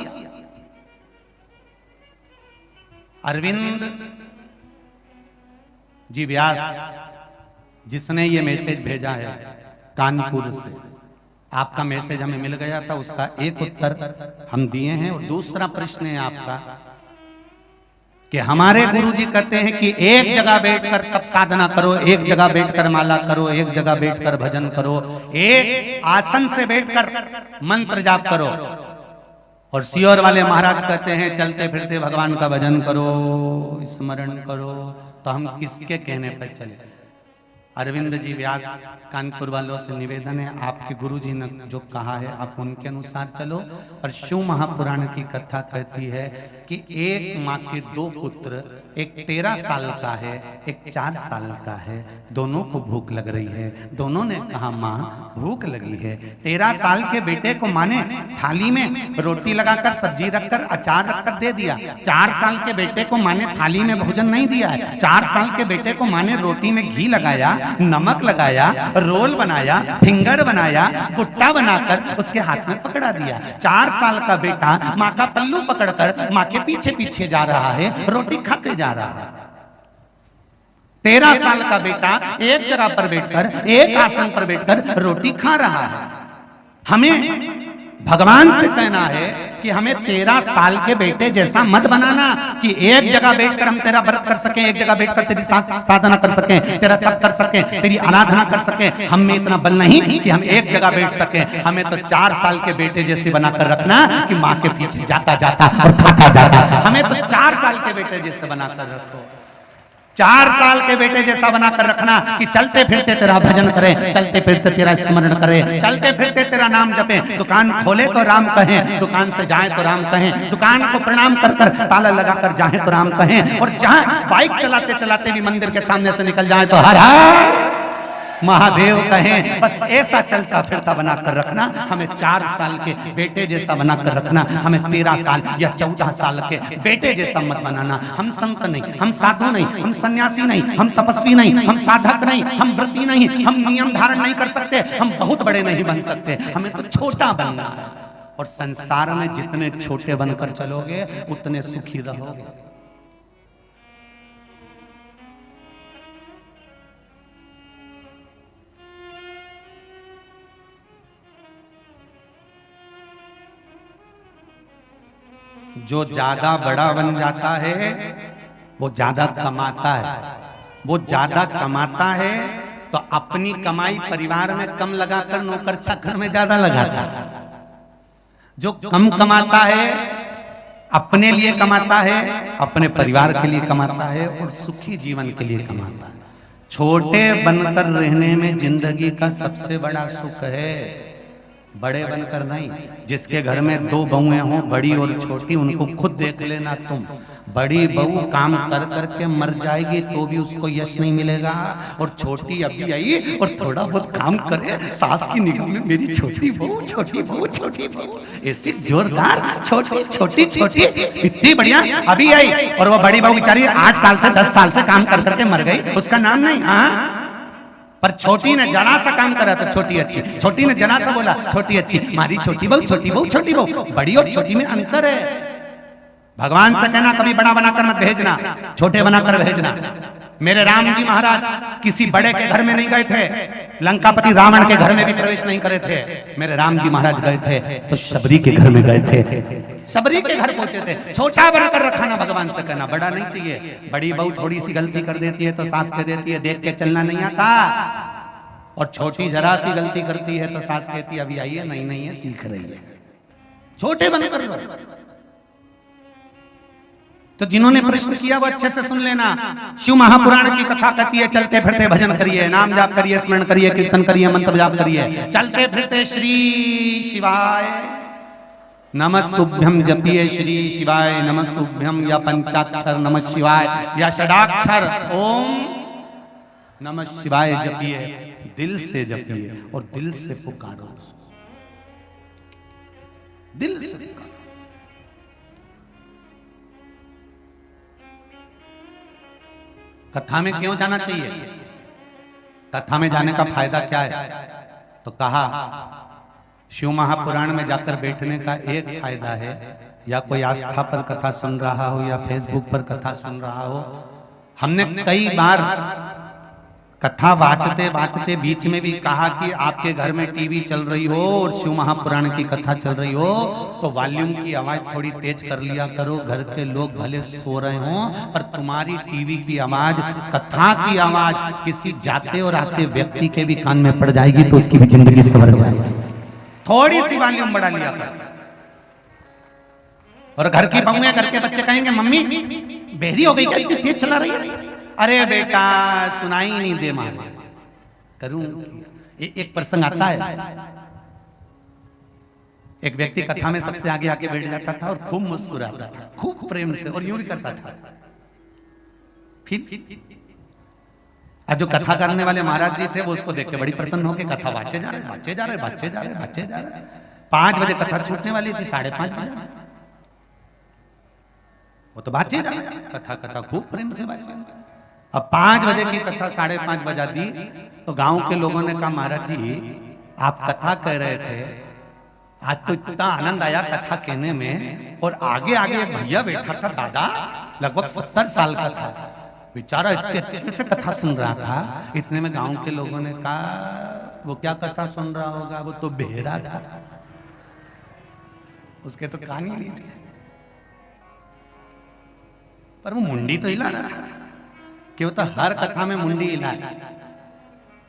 अरविंद जी व्यास जिसने ये मैसेज भेजा है कानपुर से, आपका मैसेज हमें मिल गया था, उसका एक उत्तर हम दिए हैं। और दूसरा प्रश्न है आपका कि हमारे गुरुजी कहते हैं कि एक जगह बैठकर तप साधना करो, एक जगह बैठकर माला करो, एक जगह बैठकर भजन करो, एक आसन से बैठकर मंत्र जाप करो। और सियोर वाले महाराज कहते हैं चलते फिरते भगवान का भजन करो, स्मरण करो। तो हम किसके कहने पर चले? अरविंद जी व्यास कानपुर वालों से निवेदन है, आपके गुरुजी ने जो कहा है आप उनके अनुसार चलो। और शिव महापुराण की कथा कहती है कि एक माँ के दो पुत्र, एक 13 साल का है, एक 4 साल का है, दोनों को भूख लग रही है। दोनों ने कहा माँ भूख लगी है। 13 साल के बेटे को माँ ने थाली में रोटी लगाकर सब्जी रखकर अचार रखकर दे दिया। 4 साल के बेटे को माँ ने थाली में भोजन नहीं दिया है। 4 साल के बेटे को माँ ने रोटी में घी लगाया, नमक लगाया, रोल बनाया, फिंगर बनाया, गुट्टा बनाकर उसके हाथ में पकड़ा दिया। 4 साल का बेटा माँ का पल्लू पकड़कर माँ के पीछे पीछे जा रहा है, रोटी खाते जा रहा है। 13 साल का बेटा एक जगह पर बैठकर, एक आसन पर बैठकर रोटी खा रहा है। हमें भगवान से कहना है कि हमें 13 साल के बेटे जैसा मत बनाना कि एक जगह बैठकर हम तेरा व्रत कर सकें, एक जगह बैठकर तेरी साधना कर सकें, तेरा तप कर सकें, तेरी आराधना कर सकें। हम में इतना बल नहीं कि हम एक जगह बैठ सकें। हमें तो 4 साल के बेटे जैसे बनाकर रखना कि माँ के पीछे जाता जाता और खाता जाता। हमें तो 4 साल के बेटे जैसे बनाकर रखो, 4 साल के बेटे जैसा बनाकर रखना कि चलते फिरते तेरा भजन करें, चलते फिरते तेरा स्मरण करें, चलते फिरते तेरा नाम जपें। दुकान खोले तो राम कहें, दुकान से जाए तो राम कहें, दुकान को प्रणाम कर कर ताला लगाकर जाए तो राम कहें, और जहां बाइक चलाते चलाते भी मंदिर के सामने से निकल जाए तो हर हर महादेव कहें। बस ऐसा चलता फिरता बनाकर रखना। हमें 4 साल के बेटे जैसा बनाकर रखना, हमें 13 साल या 14 साल के बेटे जैसा मत बनाना। हम संत नहीं, हम साधु नहीं, हम सन्यासी नहीं, हम तपस्वी नहीं, हम साधक नहीं, हम व्रती नहीं, हम नियम धारण नहीं कर सकते, हम बहुत बड़े नहीं बन सकते। हमें तो छोटा बनना है। और संसार में जितने छोटे बनकर चलोगे उतने सुखी रहोगे। जो ज्यादा बड़ा बन जाता है वो ज्यादा कमाता है। वो ज्यादा कमाता है तो अपनी कमाई परिवार में कम लगाकर नौकर चाकर में ज्यादा लगाता है। जो कम कमाता है अपने लिए कमाता है, अपने परिवार के लिए कमाता है और सुखी जीवन के लिए कमाता है। छोटे बनकर रहने में जिंदगी का सबसे बड़ा सुख है, बड़े बनकर नहीं। जिसके घर में 2 बहुएं हों, बड़ी और छोटी, उनको खुद देख लेना तुम। बड़ी बहू काम कर करके मर जाएगी तो भी उसको यश नहीं मिलेगा, और छोटी अभी आई और थोड़ा बहुत काम करे, सास की निगाह में मेरी छोटी बहू, छोटी बहू, छोटी बहू, ऐसी जोरदार छोटी छोटी छोटी इतनी बढ़िया अभी आई, और वो बड़ी बहू बेचारी 8 साल से 10 साल से काम कर करके मर गई, उसका नाम नहीं। हाँ, पर छोटी ने जरा सा काम करा तो छोटी अच्छी, छोटी ने जरा सा बोला छोटी अच्छी, हमारी छोटी बहू, छोटी बहू, छोटी बहू। बड़ी और छोटी में अंतर है। भगवान से कहना कभी बड़ा बनाकर मत भेजना, छोटे बनाकर भेजना। मेरे राम जी महाराज किसी बड़े के घर में नहीं गए थे, लंकापति रावण के घर में भी प्रवेश नहीं करे थे। मेरे राम जी महाराज गए थे तो शबरी के घर में गए थे, शबरी के घर पहुंचे थे। छोटा बनाकर रखाना, भगवान से कहना बड़ा नहीं चाहिए। बड़ी बहू थोड़ी सी गलती कर देती है तो सास कह देती है देख के चलना नहीं आता, और छोटी जरा सी गलती करती है तो सास कहती है अभी आई है, नहीं नहीं है, सीख रही है। छोटे बनकर तो जिन्होंने प्रश्न किया वो अच्छे से सुन लेना। शिव महापुराण की कथा कहती है चलते फिरते भजन करिए, नाम जाप करिए, स्मरण करिए, कीर्तन करिए, मंत्र जाप करिए, चलते फिरते श्री शिवाय नमस्तुभ्यम जपिए, श्री शिवाय नमस्तुभ्यम, या पंचाक्षर नमः शिवाय या षडाक्षर ओम नमः शिवाय जपिए, दिल से जपिए और दिल से पुकारो, दिल से पुकारो। कथा में क्यों जाना चाहिए? कथा में जाने का फायदा क्या है? तो कहा शिव महापुराण में जाकर बैठने का एक फायदा है, या कोई आस्था पर कथा सुन रहा हो या फेसबुक पर कथा सुन रहा हो। हमने कई बार कथा वाचते वाचते बीच में भी कहा कि आपके घर में टीवी चल रही हो और शिव महापुराण की कथा चल रही हो तो वॉल्यूम की आवाज थोड़ी तेज कर लिया करो। घर के लोग भले सो रहे हों पर तुम्हारी टीवी की आवाज, कथा की आवाज किसी जाते और आते व्यक्ति के भी कान में पड़ जाएगी तो उसकी भी जिंदगी संवर जाएगी। थोड़ी सी वॉल्यूम बढ़ा लिया कर। और घर की बहुएं, घर के बच्चे कहेंगे मम्मी बेहरी हो गई क्या, इतनी तेज चला रही है? अरे बेटा सुनाई नहीं दे मारे करूं। एक प्रसंग आता है, एक व्यक्ति कथा में सबसे आगे आके बैठ जाता था और खूब मुस्कुराता था, खूब प्रेम से, और यूं ही करता था। फिर आज जो कथा करने वाले महाराज जी थे वो उसको देख के बड़ी प्रसन्न होकर कथा बाचे जा रहे, बाचे जा रहे, बाचे जा रहे, बाचे जा रहे। 5 बजे कथा छूटने वाली थी, 5:30 बजे वो तो बाचे जा रहे, कथा कथा खूब प्रेम से बाचे। अब 5 बजे की कथा 5:30 बजा दी तो गांव के लोगों ने कहा महाराज जी आप कथा कह रहे थे, आज तो इतना आनंद आया कथा कहने में, और आगे आगे एक भैया बैठा था, दादा लगभग 70 साल का था, बेचारा इतने अच्छे से कथा सुन रहा था। इतने में गांव के लोगों ने कहा वो क्या कथा सुन रहा होगा, वो तो बहरा था, उसके तो कान ही नहीं थे, पर वो मुंडी तो हिला रहा था कि वो तो हर कथा में मुंडी हिलाए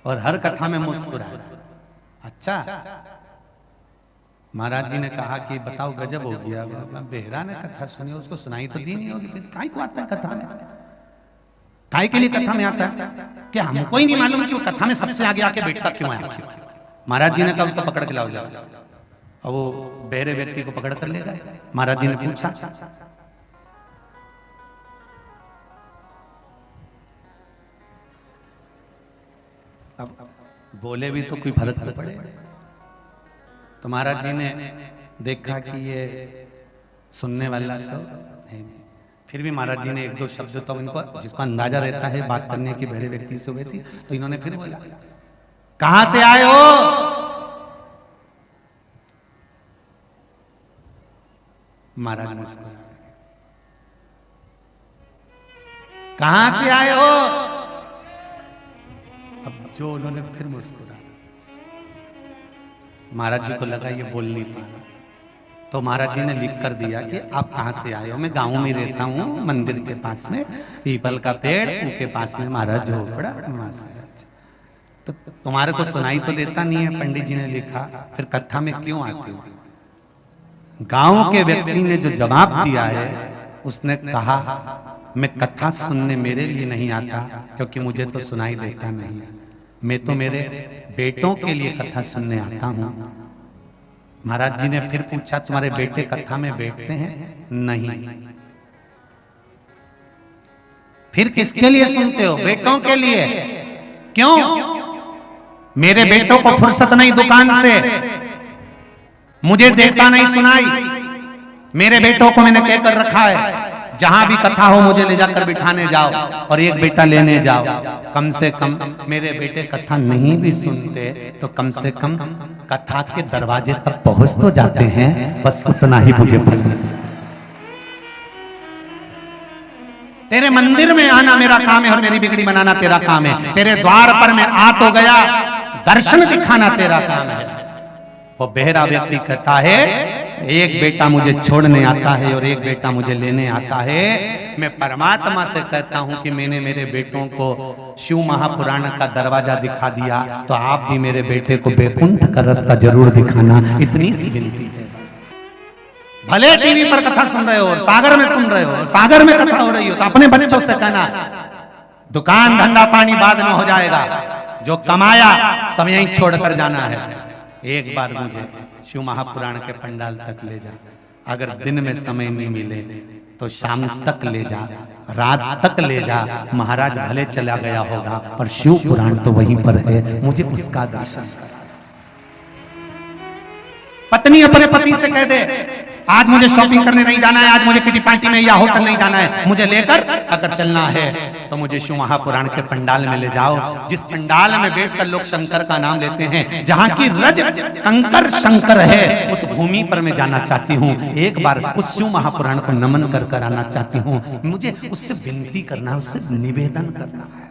और हर कथा में मुस्कुराए। अच्छा, महाराज जी ने कहा कि बताओ गजब हो गया, बेहरा ने कथा सुनी, उसको सुनाई तो दी नहीं होगी, फिर काहे को आता है कथा में? काहे के लिए कथा में आता है? क्या हमको ही नहीं मालूम कि वो कथा में सबसे आगे आके बैठता क्यों है? महाराज जी ने कहा उसको पकड़ के लाओ जाओ, और वो बहरे व्यक्ति को पकड़ कर ले गए। महाराज जी ने पूछा अब बोले भी तो कोई फर्क न पड़े। तो महाराज जी ने देखा कि ये सुनने वाला तो है, फिर भी महाराज जी ने 1-2 शब्द तो इनको, जिसको अंदाजा रहता है बात करने की बहरे व्यक्ति से वैसी, तो इन्होंने फिर बोला कहां से आए हो? महाराज मुस्कुराए, कहां से आए हो? अब जो उन्होंने फिर मुस्कुराया, महाराज जी को लगा ये बोल नहीं पा रहा, तो महाराज जी ने लिख कर दिया कि आप कहां से आए हो? मैं गांव में रहता हूँ, मंदिर के पास में पीपल का पेड़, उनके पास में महाराज झोपड़ा, वहां से। तो तुम्हारे को सुनाई तो देता नहीं है, पंडित जी ने लिखा, फिर कथा में क्यों आते हो? गांव के व्यक्ति ने जो जवाब दिया है, उसने कहा मैं कथा सुनने मेरे लिए नहीं आता क्योंकि मुझे तो सुनाई देता नहीं, मैं तो मेरे बेटों के लिए कथा सुनने आता हूं। महाराज जी ने फिर पूछा तुम्हारे बेटे कथा में बैठते हैं? नहीं। फिर किसके लिए सुनते हो? बेटों के लिए। क्यों? मेरे बेटों को फुर्सत नहीं दुकान से, मुझे देता नहीं सुनाई, मेरे बेटों को मैंने कहकर रखा है जहां भी कथा हो मुझे ले जाकर बिठाने जाओ और एक बेटा लेने जाओ। कम से कम मेरे बेटे कथा नहीं भी सुनते तो कम से कम कथा के दरवाजे तक पहुंच तो जाते हैं, बस उतना ही मुझे फल। तेरे मंदिर में आना मेरा काम है और मेरी बिगड़ी बनाना तेरा काम है, तेरे द्वार पर मैं आ तो गया, दर्शन दिखाना तेरा काम है। वो बहरा व्यक्ति कहता है एक बेटा मुझे छोड़ने आता है और एक बेटा मुझे लेने आता है। मैं परमात्मा से कहता हूं कि मैंने मेरे बेटों को शिव महापुराण का दरवाजा दिखा दिया, तो आप भी मेरे बेटे को बैकुंठ का रास्ता जरूर दिखाना, इतनी सी विनती है। भले टीवी पर कथा सुन रहे हो, सागर में सुन रहे हो, सागर में कथा हो रही हो, तो अपने बच्चों से कहना दुकान धंधा पानी बाद में हो जाएगा, जो कमाया सब यहीं छोड़कर जाना है। एक बार मुझे शिव महापुराण के पंडाल तक ले जा, अगर दिन में समय नहीं मिले तो शाम तक ले जा, रात तक ले जा। महाराज भले चला गया होगा पर शिव पुराण तो वहीं पर है, मुझे उसका दर्शन कर। पत्नी अपने पति से कह दे आज मुझे शॉपिंग करने नहीं जाना है, आज मुझे किसी पार्टी में या होटल नहीं जाना है, मुझे लेकर अगर चलना है तो मुझे शिव महापुराण के पंडाल में ले जाओ, जिस पंडाल में बैठकर लोग शंकर का नाम लेते हैं, जहाँ की रज कंकर शंकर है, उस भूमि पर मैं जाना चाहती हूँ। एक बार उस शिव महापुराण को नमन कर कर आना चाहती हूँ, मुझे उससे विनती करना है, उससे निवेदन करना है।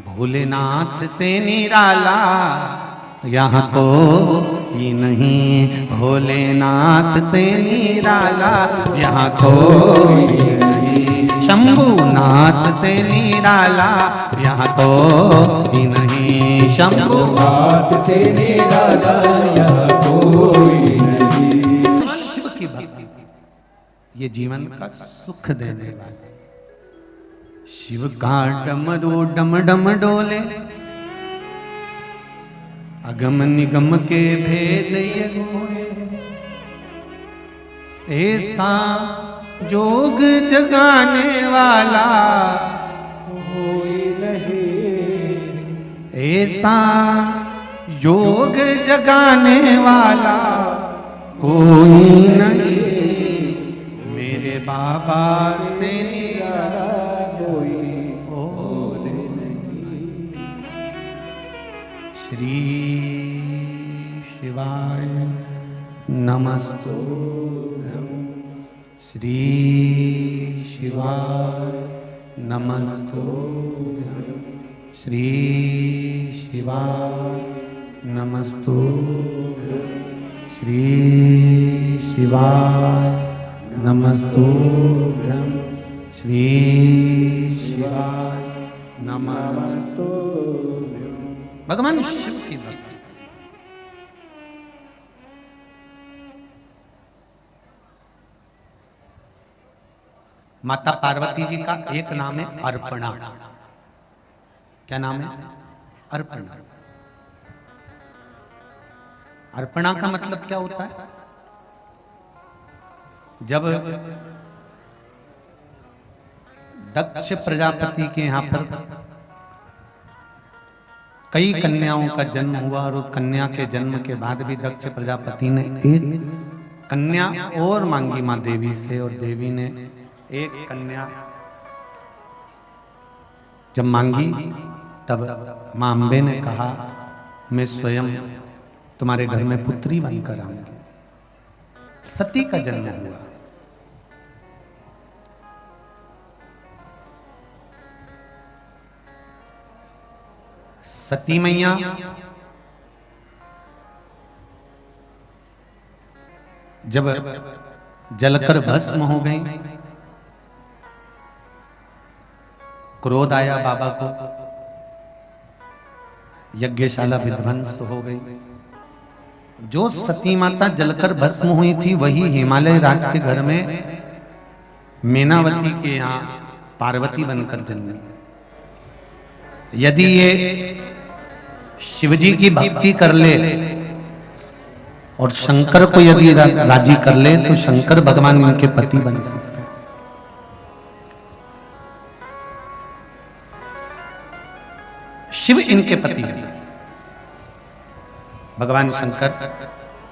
भोलेनाथ से निराला यहाँ कोई नहीं, भोलेनाथ से निराला यहाँ कोई नहीं, शंभुनाथ से निराला यहाँ कोई नहीं, शंभुनाथ से निराला यहाँ कोई नहीं। शिव की भक्ति ये जीवन का सुख देने वाली। शिव का डमरू डम डम डोले, अगम निगम के भेद ये गोले, ऐसा जोग जगाने वाला कोई नहीं, ऐसा योग जगाने वाला कोई नहीं, मेरे बाबा से श्री शिवाय नमस्तुभ्यं, श्री शिवाय नमस्तुभ्यं, श्री शिवाय नमस्तुभ्यं, श्री शिवाय नमस्तुभ्यं, श्री शिवाय नमस्तुभ्यं। भगवान शिव की भक्ति। माता पार्वती जी का एक नाम है अर्पणा। क्या नाम है? अर्पणा। अर्पणा का मतलब क्या होता है? जब दक्ष प्रजापति के यहां पर कई कन्याओं का जन्म हुआ और कन्या के जन्म के बाद भी दक्ष प्रजापति ने एक कन्या और मांगी मां देवी से, और देवी ने एक कन्या जब मांगी तब मां अम्बे ने कहा मैं स्वयं तुम्हारे घर में पुत्री बनकर आऊंगी। सती का जन्म हुआ। सती मैया जब जलकर भस्म हो गई, क्रोध आया बाबा को, यज्ञशाला विध्वंस हो गई। जो सती माता जलकर भस्म हुई थी वही हिमालय राज के घर में मेनावती के यहाँ पार्वती बनकर जन्मी। यदि ये शिवजी की भक्ति कर ले और शंकर को यदि राजी कर ले तो शंकर भगवान इनके पति बन सकते हैं। शिव इनके पति है, भगवान शंकर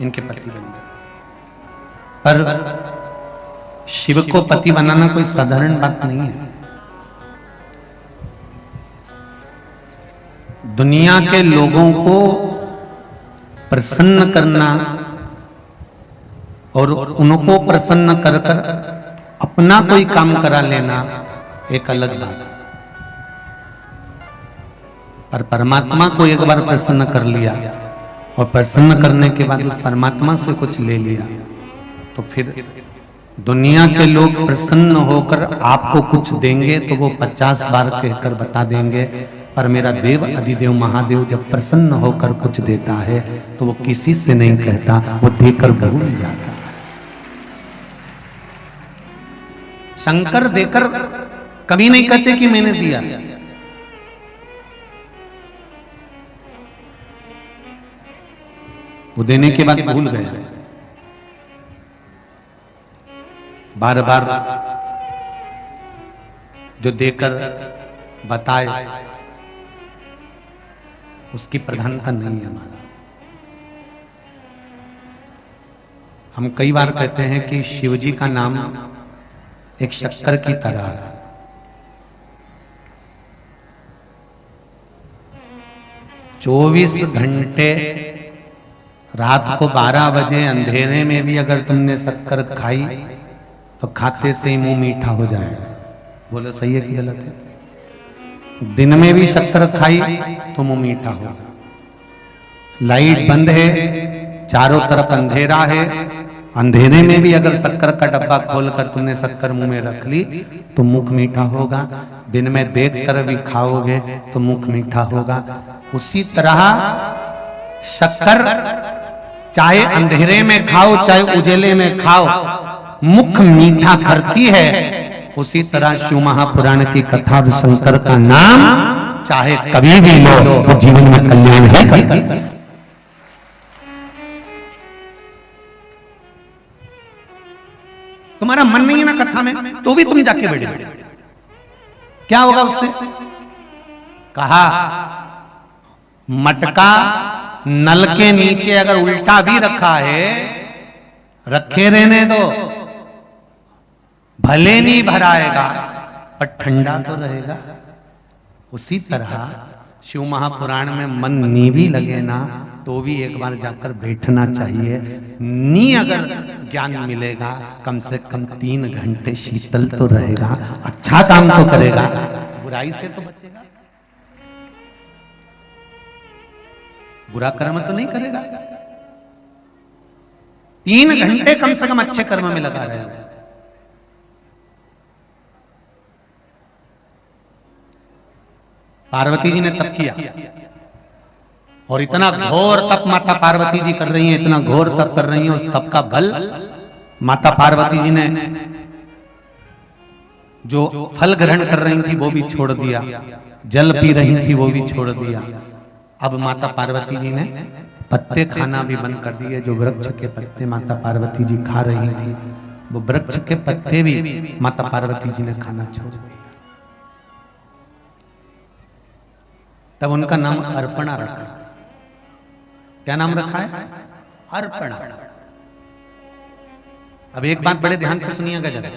इनके पति बन जाए। पर शिव को पति बनाना कोई साधारण बात नहीं है। दुनिया के लोगों को प्रसन्न करना और उनको प्रसन्न कर कर अपना कोई काम करा लेना एक अलग बात है। पर परमात्मा को एक बार प्रसन्न कर लिया और प्रसन्न करने के बाद उस परमात्मा से कुछ ले लिया तो फिर दुनिया के लोग प्रसन्न होकर आपको कुछ देंगे तो वो 50 बार कहकर बता देंगे, पर मेरा देव अधिदेव महादेव जब प्रसन्न होकर कुछ देता है तो वो किसी से नहीं कहता, वो देकर भूल जाता है। शंकर देकर कभी नहीं कहते कि मैंने दिया, वो देने के बाद भूल गया। बार बार जो देकर बताए उसकी प्रधानता नहीं है हमारा। हम कई बार कहते हैं कि शिवजी का नाम एक शक्कर की तरह है। 24 घंटे रात को 12 बजे अंधेरे में भी अगर तुमने शक्कर खाई तो खाते से ही मुंह मीठा हो जाएगा। बोलो सही है कि गलत है? दिन में भी शक्कर खाई तो मुंह मीठा होगा। लाइट बंद है, चारों तरफ अंधेरा है, अंधेरे में भी अगर शक्कर का डब्बा खोलकर तुमने शक्कर मुंह में रख ली तो मुख मीठा होगा। दिन में देख कर भी खाओगे तो मुख मीठा होगा। उसी तरह शक्कर चाहे अंधेरे में खाओ चाहे उजेले में खाओ, मुख मीठा करती है। उसी तरह शिव महापुराण की कथा शंकर का नाम चाहे कभी भी लो तो जीवन में कल्याण ही करती है। तुम्हारा मन नहीं है ना कथा में तो भी तुम जाके बैठे, क्या होगा उससे? कहा मटका नल के नीचे अगर उल्टा भी रखा है, रखे रहने दो, भले नहीं भराएगा पर ठंडा तो रहेगा। उसी तरह शिव महापुराण में मन नी भी लगे ना तो भी एक बार जाकर बैठना चाहिए। नी अगर ज्ञान मिलेगा कम से कम 3 घंटे शीतल तो रहेगा, अच्छा काम तो करेगा, बुराई से तो बचेगा, बुरा कर्म तो नहीं करेगा। 3 घंटे कम से कम अच्छे कर्म में लगा रहेगा। पार्वती जी ने तप किया और इतना घोर तप माता पार्वती जी कर रही हैं, इतना घोर तप कर रही हैं। उस तप का बल माता पार्वती जी ने जो फल ग्रहण कर रही थी वो भी छोड़ दिया, जल पी रही थी वो भी छोड़ दिया। अब माता पार्वती जी ने पत्ते खाना भी बंद कर दिए। जो वृक्ष के पत्ते माता पार्वती जी खा रही थी वो वृक्ष के पत्ते भी माता पार्वती जी ने खाना छोड़ दिया। तब उनका नाम अर्पणा रखा। क्या नाम रखा है? अर्पणा। अब एक बात बड़े ध्यान से सुनिएगा जरा।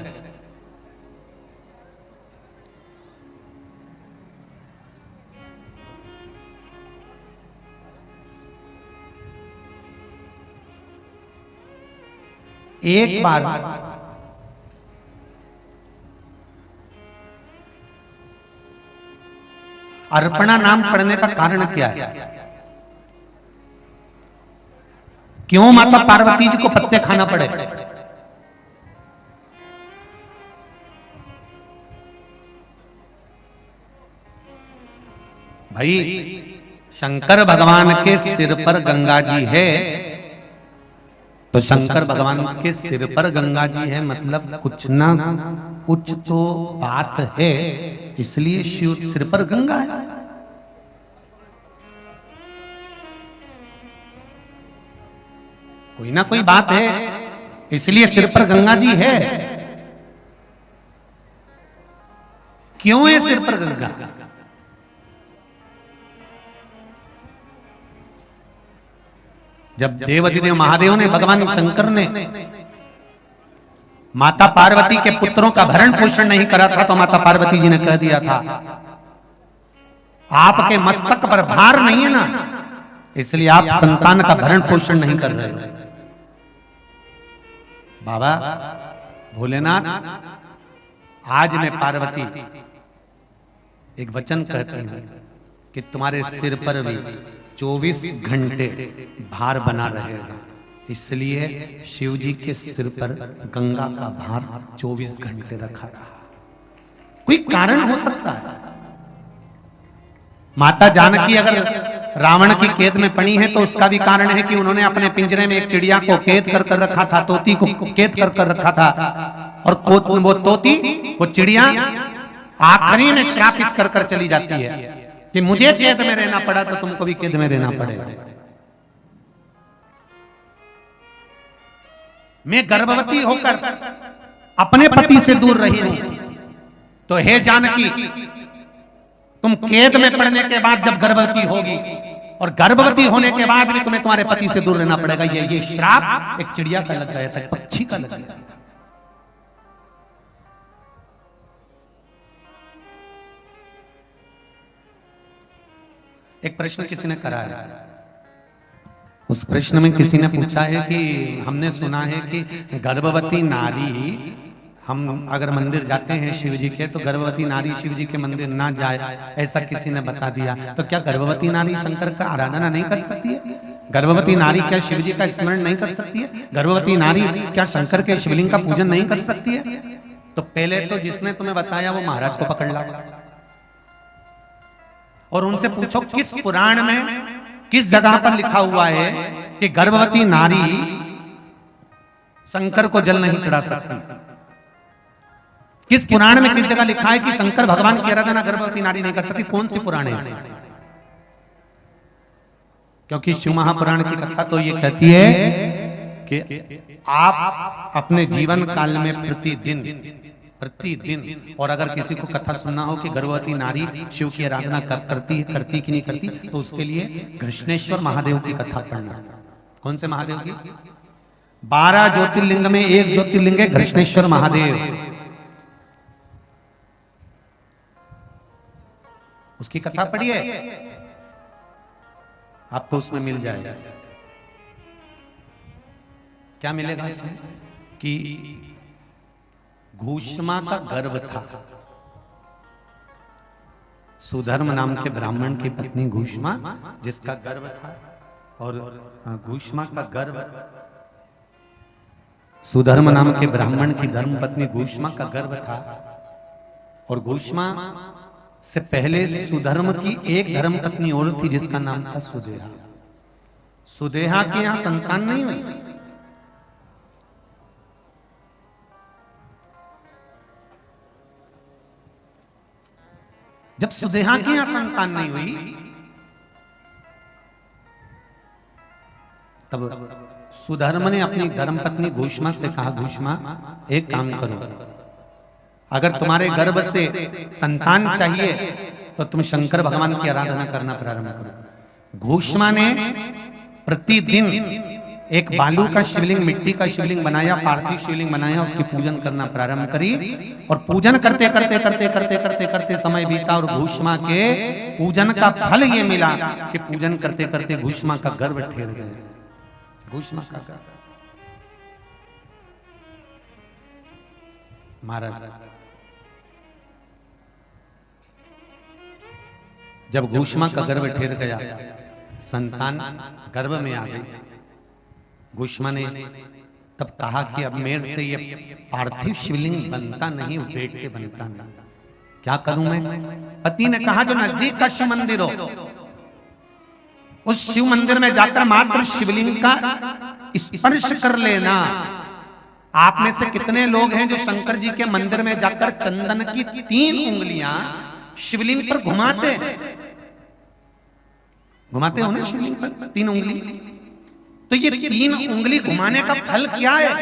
एक बार अर्पणा नाम पढ़ने का कारण क्या है? क्यों माता पार्वती जी को पत्ते खाना पड़े? भाई शंकर भगवान के सिर पर गंगा जी है तो शंकर भगवान के सिर पर गंगा जी है, मतलब कुछ ना कुछ तो बात है, इसलिए शिव सिर पर गंगा है। कोई ना कोई बात है, इसलिए सिर पर गंगा जी है। क्यों है सिर पर गंगा? जब देवाधिदेव महादेव ने, भगवान शंकर ने माता पार्वती के पुत्रों का भरण पोषण नहीं करा था तो माता पार्वती जी ने कह दिया था आपके मस्तक पर भार नहीं है ना, इसलिए आप संतान का भरण पोषण नहीं कर रहे हो। बाबा भोलेनाथ, आज मैं पार्वती एक वचन कहती हूं कि तुम्हारे सिर पर भी 24 घंटे भार बना रहेगा। इसलिए शिव जी के सिर पर गंगा का भार 24 घंटे रखा रहा। कोई कारण हो सकता है। माता जानकी अगर रावण की कैद में पड़ी है तो उसका भी कारण है कि उन्होंने अपने पिंजरे में एक चिड़िया को कैद कर रखा था, तोती को कैद कर रखा था, और वो तोती, वो चिड़िया आखिरी में श्रापित कर चली जाती है कि मुझे कैद में रहना पड़ा तो तुमको भी कैद में रहना पड़ेगा। मैं गर्भवती होकर अपने पति से दूर रही हूं, तो हे जानकी, तुम कैद में पड़ने के बाद जब गर्भवती होगी और गर्भवती होने के बाद भी तुम्हें तुम्हारे पति से दूर रहना पड़ेगा। ये श्राप एक चिड़िया का लग गया था, पक्षी का लग गया था। एक प्रश्न किसी ने करा है, उस प्रश्न में किसी ने पूछा है कि हमने सुना है कि गर्भवती नारी, हम अगर मंदिर जाते हैं शिव जी के तो गर्भवती नारी शिव जी के मंदिर ना जाए, ऐसा किसी ने बता दिया। तो क्या गर्भवती नारी शंकर का आराधना नहीं कर सकती है? गर्भवती नारी क्या शिव जी का स्मरण नहीं कर सकती है? गर्भवती नारी क्या शंकर के शिवलिंग का पूजन नहीं कर सकती है? तो पहले तो जिसने तुम्हें बताया वो महाराज को पकड़ ला और उनसे पूछो किस पुराण में किस जगह पर लिखा हुआ है कि गर्भवती नारी शंकर को जल नहीं चढ़ा सकती। किस पुराण में किस जगह लिखा है कि शंकर भगवान की आराधना गर्भवती नारी नहीं कर सकती? कौन सी पुराण है? क्योंकि शिव महापुराण की कथा तो ये कहती है कि आप अपने जीवन काल में प्रतिदिन और अगर किसी को कथा सुनना हो कि गर्भवती नारी शिव की आराधना करती कि नहीं करती, तो उसके लिए घृष्णेश्वर महादेव की कथा पढ़ना। कौन से महादेव की? 12 ज्योतिर्लिंग में एक ज्योतिर्लिंग है घृष्णेश्वर महादेव। उसकी कथा पढ़िए, आपको उसमें मिल जाएगा। क्या मिलेगा इसमें? कि घूष्मा का गर्भ था। सुधर्म नाम के ब्राह्मण की पत्नी घूष्मा, जिसका गर्भ था, और घूष्मा का गर्भ, सुधर्म नाम के ब्राह्मण की धर्म पत्नी घूष्मा का गर्भ था। और घूष्मा से पहले सुधर्म की एक धर्म पत्नी और थी जिसका नाम था सुदेहा। सुदेहा के यहां संतान नहीं हुई। जब सुदेहा की यहां संतान नहीं हुई तब सुधर्म ने अपनी धर्मपत्नी घूष्मा से कहा, घूष्मा एक काम करो, अगर तुम्हारे गर्भ से संतान चाहिए तो तुम शंकर भगवान की आराधना करना प्रारंभ करो। घूष्मा ने प्रतिदिन एक बालू का शिवलिंग, मिट्टी का शिवलिंग बनाया, पार्थिव शिवलिंग बनाया, उसकी पूजन करना प्रारंभ करी। और पूजन करते करते करते करते करते करते समय बीता और घूष्मा के पूजन का फल ये मिला कि पूजन करते करते घूष्मा का गर्भ ठहर गया। घूष्मा का गर्भ महाराज, जब घूष्मा का गर्भ ठहर गया, संतान गर्भ में आ गई, घूष्मा ने तब कहा कि अब मेरे से ये पार्थिव शिवलिंग बनता नहीं, बैठ के बनता नहीं, क्या करूं मैं? पति ने कहा जो नजदीक का शिव मंदिर हो उस शिव मंदिर में जाकर मात्र शिवलिंग का स्पर्श कर लेना। आप में से कितने लोग हैं जो शंकर जी के मंदिर में जाकर चंदन की 3 उंगलियां शिवलिंग पर घुमाते हो ना? शिवलिंग पर 3 उंगली, तो ये 3 उंगली घुमाने का फल क्या है?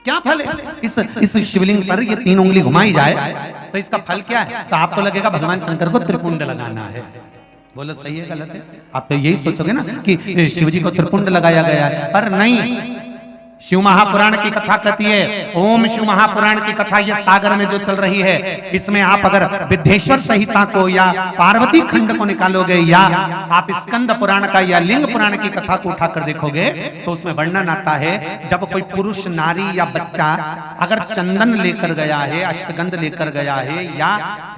क्या फल है? इस शिवलिंग पर ये 3 उंगली घुमाई जाए तो इसका फल क्या है? तो आपको लगेगा भगवान शंकर को त्रिपुंड लगाना है। बोलो सही है गलत है? आप तो यही सोचोगे ना कि शिव जी को त्रिपुंड लगाया गया है, पर नहीं, शिव महापुराण की कथा कहती है, ओम शिव महापुराण की कथा ये सागर में जो चल रही है, इसमें आप अगर विद्धेश्वर संहिता को या पार्वती खंड को निकालोगे या आप स्कंद पुराण का या लिंग पुराण की कथा को उठाकर देखोगे तो उसमें वर्णन आता है, जब कोई पुरुष, नारी या बच्चा अगर चंदन लेकर गया है, अष्टगंध लेकर गया है या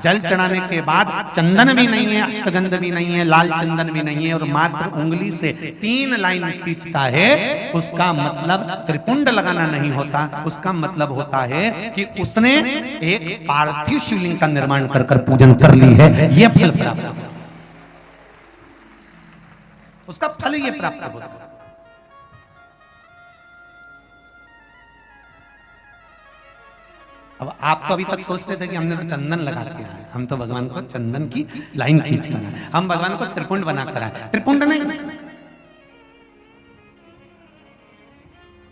जल चढ़ाने के बाद चंदन भी नहीं है, अष्टगंध भी नहीं है, लाल चंदन भी नहीं है और मात्र उंगली से 3 लाइन खींचता है, उसका मतलब त्रिपुंड लगाना नहीं होता, उसका मतलब होता है कि उसने एक पार्थिव शिवलिंग का निर्माण कर पूजन कर ली है। यह फल प्राप्त, उसका फल ये प्राप्त होता है। अब आप तो अभी तक सोचते थे कि हमने तो चंदन लगा दिया है, हम तो भगवान को चंदन की लाइन खींच कर, हम भगवान को त्रिपुंड बना कर आए। त्रिपुंड नहीं,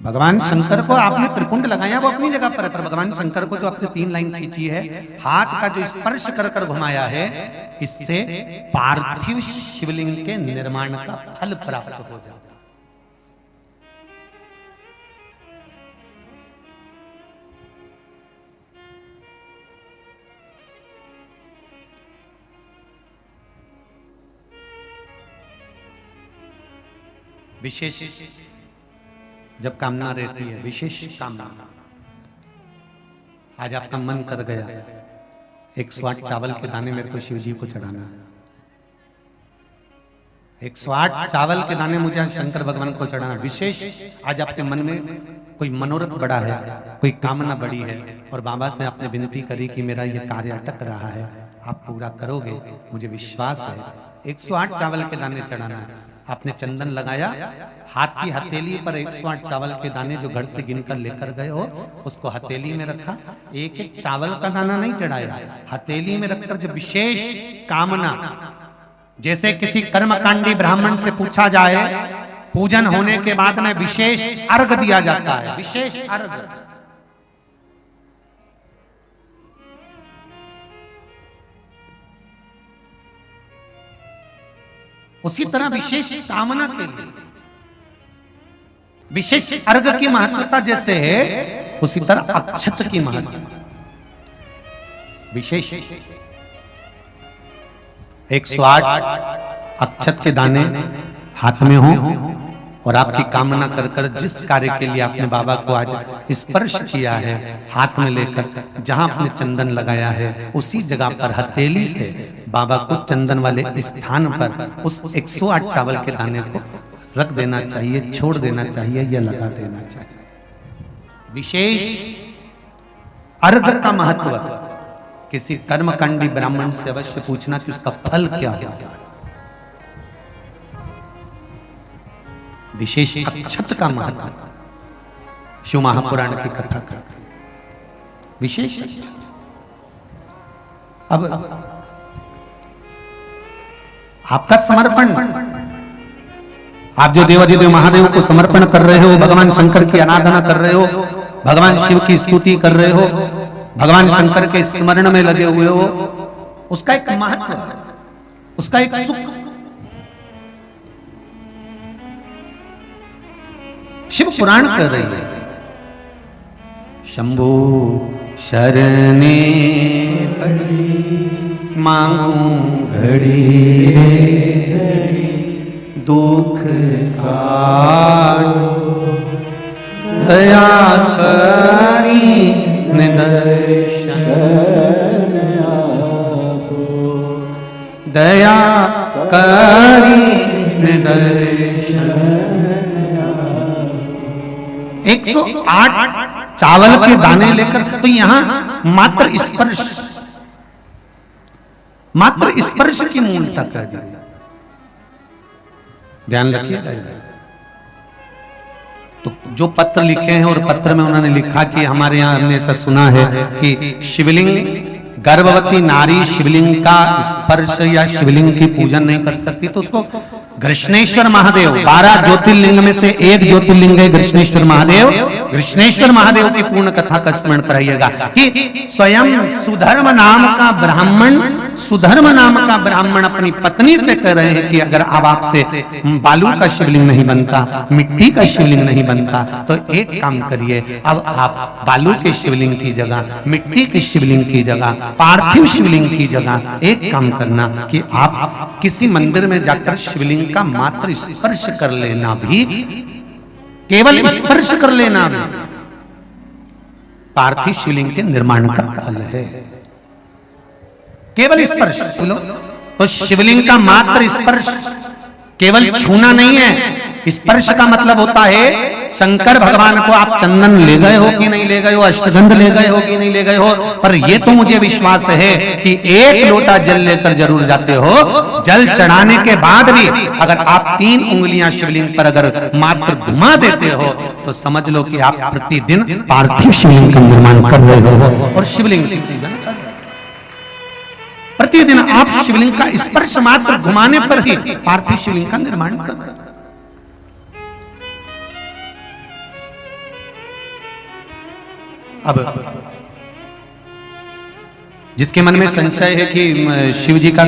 भगवान शंकर को आपने त्रिपुंड लगाया वो अपनी जगह पर है, पर भगवान शंकर को जो आपने 3 लाइन खींची है, हाथ का जो स्पर्श कर कर घुमाया है, इससे पार्थिव शिवलिंग के निर्माण का फल प्राप्त हो जाता है। विशेष जब कामना रहती है, विशेष कामना, आज आपका मन कर गया 108 चावल के दाने मेरे को शिव जी को चढ़ाना, 108 चावल के दाने मुझे आज शंकर भगवान को चढ़ाना, विशेष आज आपके मन में कोई मनोरथ बड़ा है, कोई कामना बड़ी है और बाबा से आपने विनती करी कि मेरा ये कार्य अटक रहा है, आप पूरा करोगे, मुझे विश्वास है। 108 चावल के दाने चढ़ाना है, आपने चंदन लगाया, हाथ की हथेली पर 108 चावल के दाने जो घर से गिनकर लेकर गए हो उसको हथेली में रखा, एक एक चावल का दाना नहीं चढ़ाया, हथेली में रखकर जो विशेष कामना, जैसे किसी कर्मकांडी ब्राह्मण से पूछा जाए पूजन होने के बाद में विशेष अर्घ दिया जाता है, विशेष अर्घ, उसी तरह विशेष कामना के लिए विशेष अर्घ की महत्वता जैसे है, उसी तरह अक्षत की महत्वता विशेष। 108 अक्षत के दाने हाथ में हो और आपकी कामना कर कर जिस कार्य के लिए आपने बाबा को आज स्पर्श किया है, हाथ में लेकर जहां आपने चंदन लगाया है उसी जगह पर हथेली से बाबा को चंदन वाले स्थान पर उस 108 चावल के दाने को रख देना चाहिए, छोड़ देना चाहिए या लगा देना चाहिए। विशेष अर्घ का महत्व किसी कर्मकांडी ब्राह्मण से अवश्य पूछना कि उसका फल क्या होगा। विशेष अक्षत का महत्व शिव महापुराण की कथा करते हैं, विशेष अक्षत। अब आपका समर्पण, आप जो देवाधिदेव महादेव को समर्पण कर रहे हो, भगवान शंकर की आराधना कर रहे हो, भगवान शिव की स्तुति कर रहे हो, भगवान शंकर के स्मरण में लगे हुए हो, उसका एक महत्व है, उसका एक सुख। शिव पुराण कर रही है, शंभो शरणे पड़ी मांगू घड़ी दुख काटो दया करी निदर्शन दया करी निदर्शन। 108 चावल के दाने लेकर, तो यहां मात्र स्पर्श की मूलता कर दी, ध्यान रखिएगा। तो जो पत्र लिखे हैं और पत्र में उन्होंने लिखा कि हमारे यहाँ हमने ऐसा सुना है कि शिवलिंग, गर्भवती नारी शिवलिंग का स्पर्श या शिवलिंग की पूजन नहीं कर सकती, तो उसको कृष्णेश्वर महादेव, 12 ज्योतिर्लिंग में से एक ज्योतिर्लिंग है कृष्णेश्वर महादेव। कृष्णेश्वर महादेव की पूर्ण कथा का स्मरण कराइएगा कि स्वयं सुधर्म नाम का ब्राह्मण अपनी पत्नी से कह रहे हैं कि अगर अब आपसे बालू का शिवलिंग नहीं बनता, मिट्टी का शिवलिंग नहीं बनता, तो एक काम करिए, अब आप बालू के शिवलिंग की जगह, मिट्टी के शिवलिंग की जगह, पार्थिव शिवलिंग की जगह एक काम करना कि आप किसी मंदिर में जाकर शिवलिंग का मात्र स्पर्श कर लेना, भी केवल स्पर्श कर लेना भी पार्थिव शिवलिंग के निर्माण का फल है। केवल स्पर्श, तो शिवलिंग का मात्र स्पर्श, केवल छूना नहीं है। स्पर्श का मतलब होता है शंकर भगवान को आप चंदन ले गए हो कि नहीं ले गए हो, अष्टगंध ले गए हो कि नहीं ले गए हो, पर यह तो मुझे विश्वास है कि एक लोटा जल लेकर जरूर जाते हो। जल चढ़ाने के बाद भी अगर आप 3 उंगलियां शिवलिंग पर अगर मात्र घुमा देते हो तो समझ लो कि आप प्रतिदिन पार्थिव शिवलिंग का निर्माण कर रहे हो। और शिवलिंग प्रतिदिन आप शिवलिंग का स्पर्श मात्र घुमाने पर ही पार्थिव शिवलिंग का निर्माण कर रहे हो। अब जिसके मन में संशय है कि शिव जी का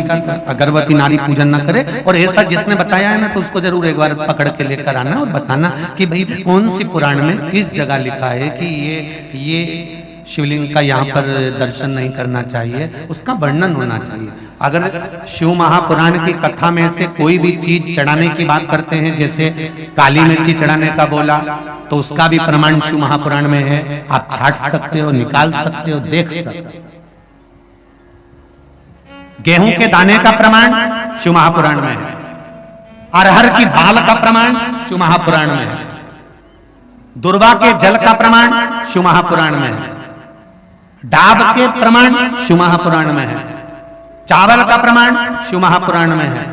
गर्भवती नारी पूजन ना करे, और ऐसा जिसने बताया है ना, तो उसको जरूर एक बार पकड़ के लेकर आना और बताना कि भाई कौन सी पुराण में किस जगह लिखा है कि ये शिवलिंग का यहाँ पर दर्शन नहीं करना चाहिए, उसका वर्णन होना चाहिए। अगर शिव महापुराण की कथा में से कोई भी चीज चढ़ाने की बात करते हैं, जैसे काली मिर्ची चढ़ाने का बोला, तो उसका भी प्रमाण शिव महापुराण में है। आप छाट सकते हो, निकाल सकते हो, देख सकते हो। गेहूं के दाने का प्रमाण शिव महापुराण में है। अरहर की दाल का प्रमाण शिव महापुराण में है। दुर्वा के जल का प्रमाण शिव महापुराण में है। डाब के प्रमाण शिव महापुराण में है। चावल का प्रमाण शिव महापुराण में है।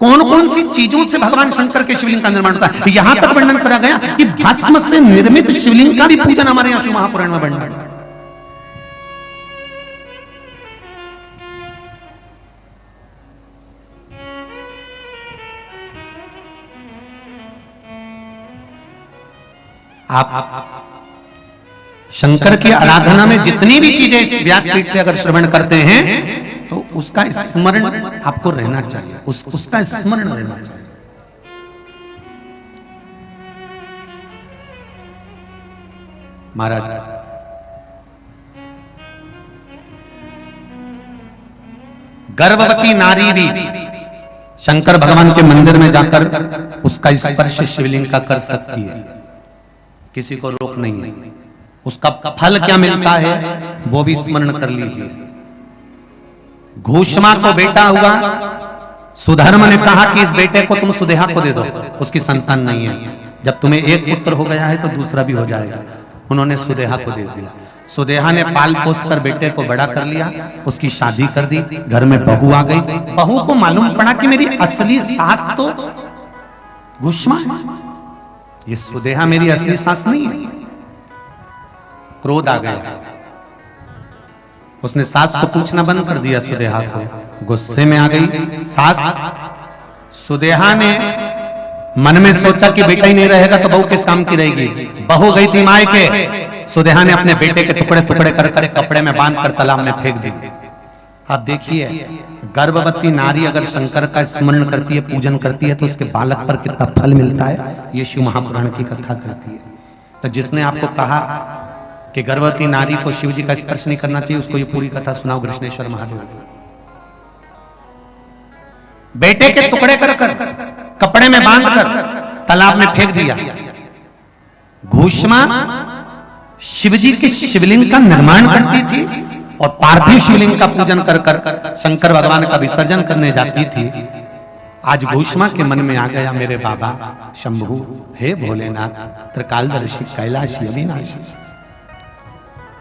कौन कौन सी चीजों से भगवान शंकर के शिवलिंग का निर्माण होता है, यहां तक वर्णन करा गया कि भस्म से निर्मित शिवलिंग का भी पूजन हमारे यहां शिव महापुराण में वर्णन है। आप शंकर की आराधना में जितनी भी चीजें व्यासपीठ से अगर श्रवण करते हैं तो उसका स्मरण आपको रहना चाहिए, उसका स्मरण रहना चाहिए। महाराज गर्भवती नारी भी शंकर भगवान के मंदिर में जाकर उसका स्पर्श शिवलिंग का कर सकती है, किसी को रोक नहीं है। उसका फल क्या मिलता है वो भी स्मरण कर लीजिए। घूष्मा को बेटा हुआ, सुधर्म ने कहा कि इस बेटे को तुम सुदेहा को दे दो, उसकी संतान नहीं है। जब तुम्हें एक पुत्र हो गया है तो दूसरा भी हो जाएगा। उन्होंने सुदेहा को दे दिया। सुदेहा ने पाल पोस कर बेटे को बड़ा कर लिया, उसकी शादी कर दी, घर में बहू आ गई। बहू को मालूम पड़ा कि मेरी असली सास तो घूष्मा है, ये सुदेहा मेरी असली सास नहीं है। क्रोध आ गया, उसने सास को पूछना बंद कर दिया सुदेहा को। गुस्से में आ गई सास। सुदेहा ने मन में सोचा कि बेटा ही नहीं रहेगा तो बहू किस काम की रहेगी। बहू गई थी मायके, सुदेहा ने अपने बेटे के टुकड़े टुकड़े कर कर कपड़े में बांध कर तालाब में फेंक दी। आप देखिए, गर्भवती नारी अगर शंकर का स्मरण करती है, पूजन करती है, तो उसके बालक पर कितना फल मिलता है, ये शिव महापुराण की कथा कहती है। तो जिसने आपको कहा कि गर्भवती नारी को शिव जी का स्पर्श नहीं करना चाहिए, उसको ये पूरी कथा सुनाओ कृष्णेश्वर महादेव। बेटे के टुकड़े कर कर कपड़े में बांध कर तालाब में फेंक दिया। घूष्मा शिव जी के शिवलिंग का निर्माण करती थी और पार्थिव शिवलिंग का पूजन कर कर शंकर भगवान का विसर्जन करने जाती थी। आज घूष्मा के मन में आ गया, मेरे बाबा शंभु, हे भोलेनाथ, त्रिकालदर्शी, कैलाशी, अविनाशी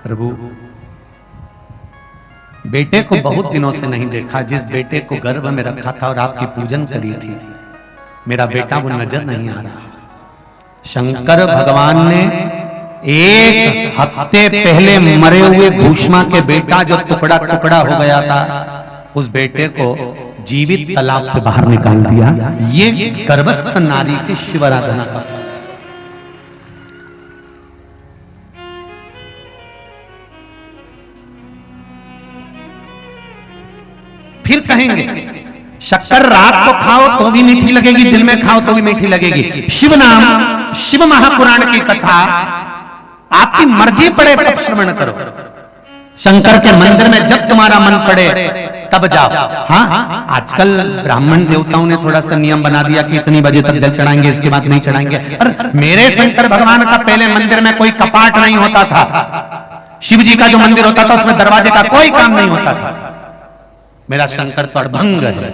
प्रभु, बेटे को बहुत दिनों से नहीं देखा। जिस बेटे को गर्भ में रखा था और आपकी पूजन करी थी, मेरा बेटा वो नजर नहीं आ रहा। शंकर भगवान ने एक हफ्ते पहले मरे हुए घूष्मा के बेटा जो टुकड़ा टुकड़ा हो गया था, उस बेटे को जीवित तालाब से बाहर निकाल दिया। ये गर्भस्थ नारी के शिव आराधना का फिर कहेंगे शक्कर रात को खाओ तो भी मीठी लगेगी, दिन में खाओ तो भी मीठी लगेगी। शिव नाम, शिव महापुराण की कथा आपकी मर्जी पड़े तब श्रवण करो। शंकर के मंदिर में जब तुम्हारा मन पड़े तब जाओ। हाँ, आजकल ब्राह्मण देवताओं ने थोड़ा सा नियम बना दिया कि इतनी बजे तक जल चढ़ाएंगे, इसके बाद नहीं चढ़ाएंगे। और मेरे शंकर भगवान का पहले मंदिर में कोई कपाट नहीं होता था। शिव जी का जो मंदिर होता था उसमें दरवाजे का कोई काम नहीं होता था। मेरा शंकर तो अड़भंग है,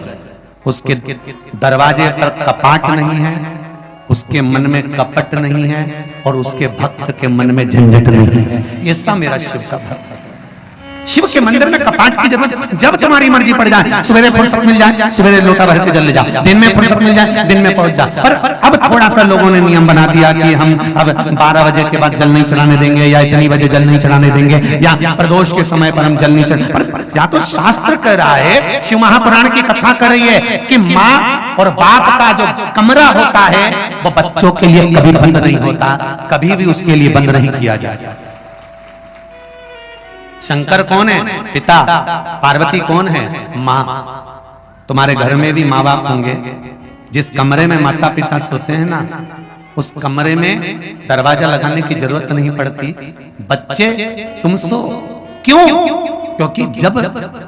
उसके दरवाजे पर कपाट नहीं है, उसके मन में कपट नहीं है और उसके भक्त के मन में झंझट नहीं है। ऐसा मेरा शिव का भक्त। शिव के मंदिर में कपाट की जरूरत, जब तुम्हारी मर्जी पड़ जाए, सवेरे फुर्सत मिल जाए सवेरे लोटा भर के जल ले जाओ, दिन में फुर्सत मिल जाए दिन में पहुंच जाओ। पर अब थोड़ा सा लोगों ने नियम बना दिया कि हम अब 12 बजे के बाद जल नहीं चढ़ाने देंगे, या इतनी बजे जल नहीं चढ़ाने देंगे, या प्रदोष के समय पर हम जल नहीं चढ़ा। या तो शास्त्र कह रहा है, शिव महापुराण की कथा कर रही है कि माँ और बाप का जो कमरा होता है वो बच्चों के लिए कभी बंद नहीं होता, कभी भी उसके लिए बंद नहीं किया जाता। शंकर कौन है? पिता। पार्वती कौन है? माँ। तुम्हारे घर में भी माँ बाप होंगे। जिस कमरे में माता पिता सोते हैं ना, उस कमरे में दरवाजा लगाने की जरूरत नहीं पड़ती। बच्चे तुम सो क्यों? क्योंकि जब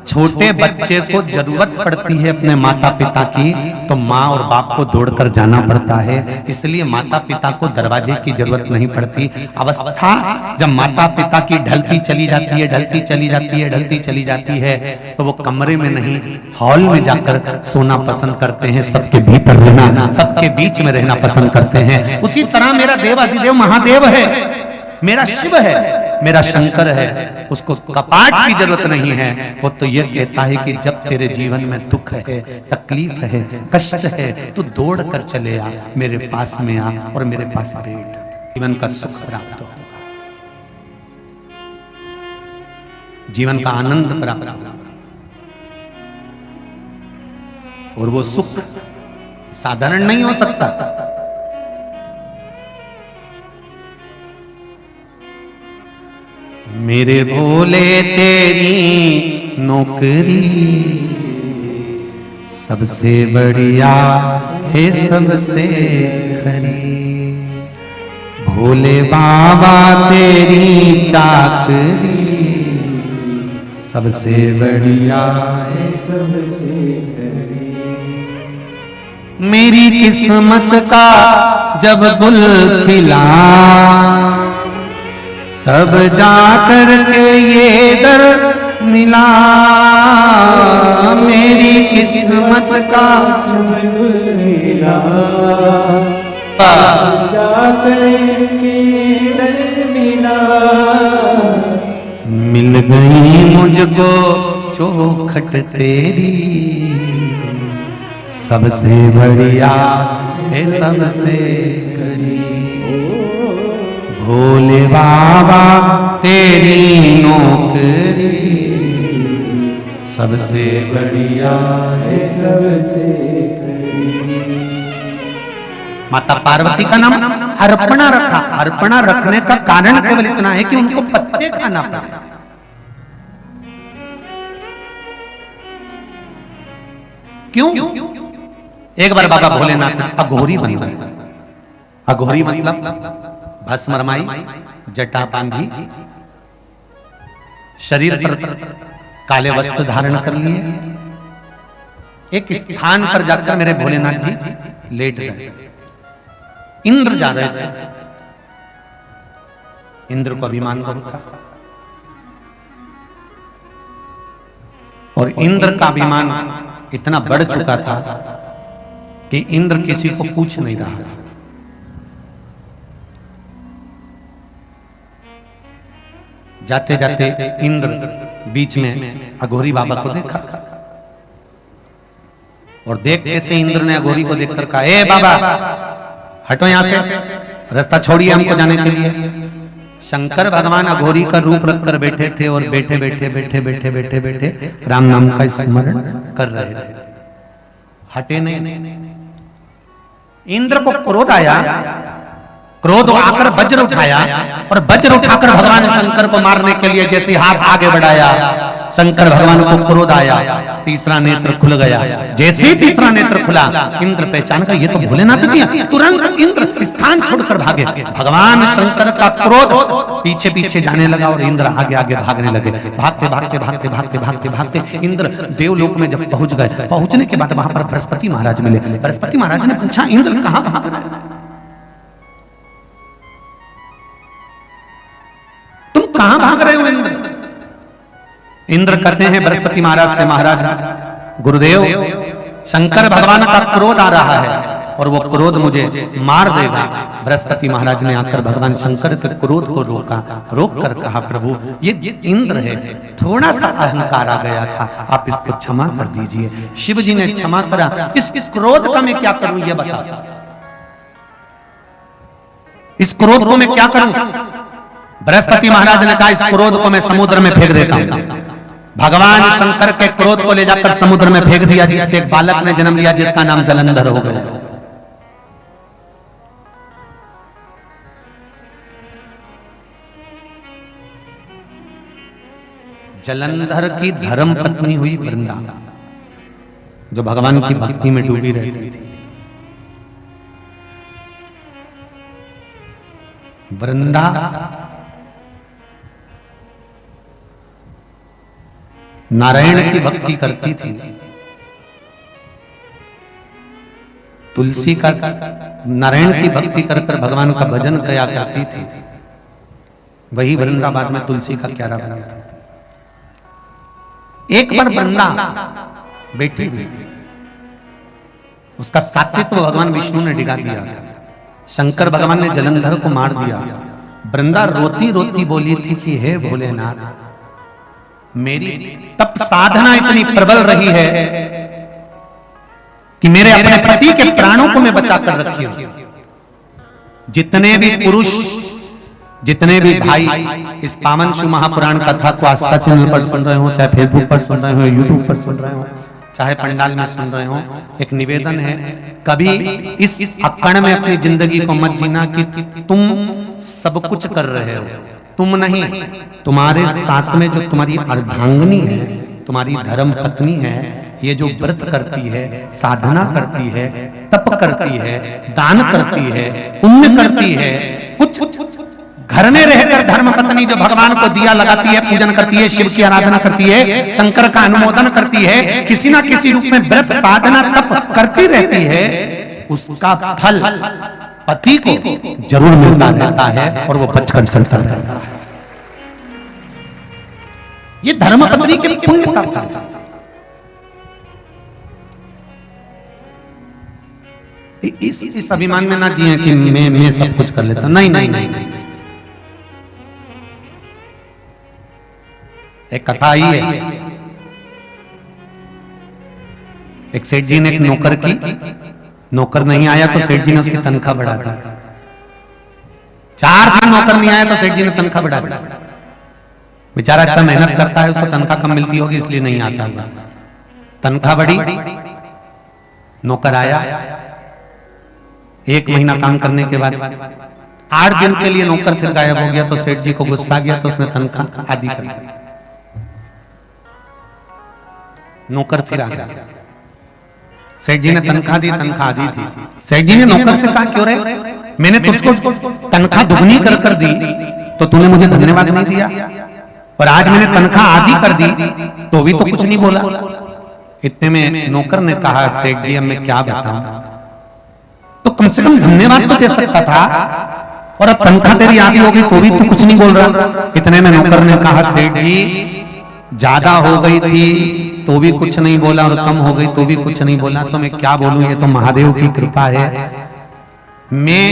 छोटे बच्चे को जरूरत पड़ती है अपने माता पिता की, तो माँ और बाप को दौड़कर जाना पड़ता है। इसलिए माता पिता को दरवाजे की जरूरत नहीं पड़ती। अवस्था जब माता पिता की ढलती चली जाती है, ढलती चली जाती है, ढलती चली जाती है, तो वो कमरे में नहीं हॉल में जाकर सोना पसंद करते हैं, सबके भीतर रहना, सबके बीच में रहना पसंद करते हैं। उसी तरह मेरा देवाधिदेव महादेव है, मेरा शिव है, मेरा शंकर है, उसको कपाट की जरूरत नहीं है। वो तो ये कहता है कि जब तेरे जीवन में दुख है, तकलीफ है, कष्ट है, तू दौड़ कर चले आ, मेरे पास में आ और मेरे पास बैठ, जीवन का सुख प्राप्त हो, जीवन का आनंद प्राप्त हो। और वो सुख साधारण नहीं हो सकता। मेरे भोले तेरी नौकरी सबसे बढ़िया है, सबसे खरी। भोले बाबा तेरी चाकरी सबसे बढ़िया है, सबसे खरी। मेरी किस्मत का जब गुल खिला, तब जाकर के ये दर मिला। मेरी किस्मत का जब गुल खिला, जाकर के दर मिला। मिल गई मुझको चौखट तेरी सबसे बढ़िया है, सबसे करी। भोले बाबा तेरी नौकरी सबसे बढ़िया है, सबसे करी। माता पार्वती का नाम अर्पणा रखा। अर्पणा रखने का कारण केवल इतना है कि उनको पत्ते खाना पड़ा। क्यों? एक बार बाबा भोलेनाथ अघोरी बन गए। अघोरी मतलब भस्म रमाई, जटा बांधी, शरीर पर काले वस्त्र धारण कर लिए, एक स्थान पर जाकर मेरे भोलेनाथ जी लेट गए। इंद्र जा रहे थे। इंद्र को अभिमान बहुत था और इंद्र का अभिमान इतना बढ़ चुका था कि इंद्र किसी को पूछ नहीं रहा। जाते जाते इंद्र बीच में अघोरी बाबा को देखा और देखते से इंद्र ने अघोरी को देखकर कहा, ए बाबा हटो यहां से, रास्ता छोड़िए हमको जाने के लिए। शंकर भगवान अघोरी का रूप रखकर बैठे थे और बैठे बैठे बैठे बैठे बैठे बैठे राम नाम का स्मरण कर रहे थे। हटे नहीं। इंद्र को क्रोध आया, क्रोध आकर वज्र उठाया और वज्र उठाकर भगवान शंकर को मारने के लिए जैसे हाथ आगे बढ़ाया, शंकर भगवान को क्रोध आया, तीसरा नेत्र खुल गया। जैसे तीसरा नेत्र खुला, इंद्र पहचान कर ये तो भोलेनाथ जी हैं। तुरंत इंद्र स्थान छोड़कर भागे। भगवान शंकर का क्रोध पीछे पीछे जाने लगा और इंद्र आगे आगे भागने लगे। भागते भागते भागते भागते भागते भागते इंद्र देवलोक में जब पहुंच गए, पहुंचने के बाद वहां पर बृहस्पति महाराज मिले। बृहस्पति महाराज ने पूछा, इंद्र कहां भाग रहे हो? तुम कहां भाग रहे हो इंद्र? इंद्र कहते हैं बृहस्पति महाराज से, महाराज गुरुदेव, शंकर भगवान का क्रोध आ रहा है और वो क्रोध मुझे मार देगा। बृहस्पति महाराज ने आकर भगवान शंकर के क्रोध को रोक कर कहा, प्रभु ये इंद्र है, थोड़ा सा अहंकार आ गया था, आप इसको क्षमा कर दीजिए। शिव जी ने क्षमा करा। इस क्रोध का मैं क्या करूं ये बता, इस क्रोध को मैं क्या करूं? बृहस्पति महाराज ने कहा, इस क्रोध को मैं समुद्र में फेंक देता हूं। भगवान शंकर के क्रोध को ले जाकर समुद्र में फेंक दिया, जिससे एक बालक ने जन्म लिया जिसका नाम जलंधर हो गया। जलंधर की धर्म पत्नी हुई वृंदा, जो भगवान की भक्ति में डूबी रहती थी। वृंदा नारायण की भक्ति करती थी, तुलसी का, नारायण की भक्ति कर कर भगवान का भजन किया करती थी। वही वृंदाबाद में तुलसी का क्यारा बना था। एक बार वृंदा बेटी हुई थी, उसका सात्वित्व भगवान विष्णु ने डिगा दिया था। शंकर भगवान ने जलंधर को मार दिया। वृंदा रोती रोती बोली थी कि हे भोलेनाथ, मेरी तप साधना इतनी प्रबल रही है कि मेरे अपने पति के प्राणों को मैं बचा कर रखी हूं। जितने भी पुरुष, जितने भी भाई इस पावन शिव महापुराण कथा को आस्था चैनल पर सुन रहे हो, चाहे फेसबुक पर सुन रहे हो, यूट्यूब पर सुन रहे हो, चाहे पंडाल में सुन रहे हो, एक निवेदन है, कभी इस अक्कड़ में अपनी जिंदगी को मत जीना कि तुम सब कुछ कर रहे हो। तुम नहीं, तुम्हारे साथ में जो तुम्हारी अर्धांगिनी है, तुम्हारी धर्म पत्नी है, ये जो व्रत करती है, साधना करती है, तप करती है, दान करती है, पुण्य करती है, कुछ घर में रहकर धर्म पत्नी जो भगवान को दिया लगाती है, पूजन करती है, शिव की आराधना करती है, शंकर का अनुमोदन करती है, किसी ना किसी रूप में व्रत साधना तप करती रहती है, उसका फल पति को जरूर मिलता रहता है और वो बचकर चलता रहता है। ये धर्म पत्नी के पुण्य का फल है। इस अभिमान में ना जिए कि मैं सब कुछ कर लेता। नहीं नहीं नहीं, नहीं। एक कथा आई है, एक सेठ जी ने एक नौकर की, नौकर नहीं आया तो सेठ जी ने उसकी तनख्वाह बढ़ा दी। 4 दिन नौकर नहीं आया तो सेठ जी ने तनख्वाह बढ़ा दी। बेचारा इतना मेहनत करता है, उसको तनख्वाह कम मिलती होगी इसलिए नहीं आता होगा। तनख्वाह बढ़ी, नौकर आया, 1 महीना काम करने के बाद 8 दिन के लिए नौकर फिर गायब हो गया तो सेठ जी को गुस्सा गया तो उसने तनख्वाह आधी कर दी। नौकर फिर आ गया, सेठ जी ने तनख्वाह दी, तनख्वाह आधी थी। सेठ जी ने नौकर से कहा, क्यों रे, मैंने तुझको तनख्वाह दुगनी कर कर दी तो तूने मुझे धन्यवाद नहीं दिया, और आज मैंने तनख्वाह आधी कर दी तो भी तो कुछ नहीं बोला। इतने में नौकर ने कहा, सेठ जी अब मैं क्या बताऊं, तो कम से कम धन्यवाद तो दे सकता था, और अब तनख्वाह तेरी आधी हो गई तो भी तू कुछ नहीं बोल रहा। इतने में नौकर ने कहा, सेठ जी ज्यादा हो गई थी तो भी कुछ नहीं बोला, और कम हो गई तो भी कुछ नहीं बोला, तो मैं क्या बोलूं, ये तो महादेव की कृपा है। मैं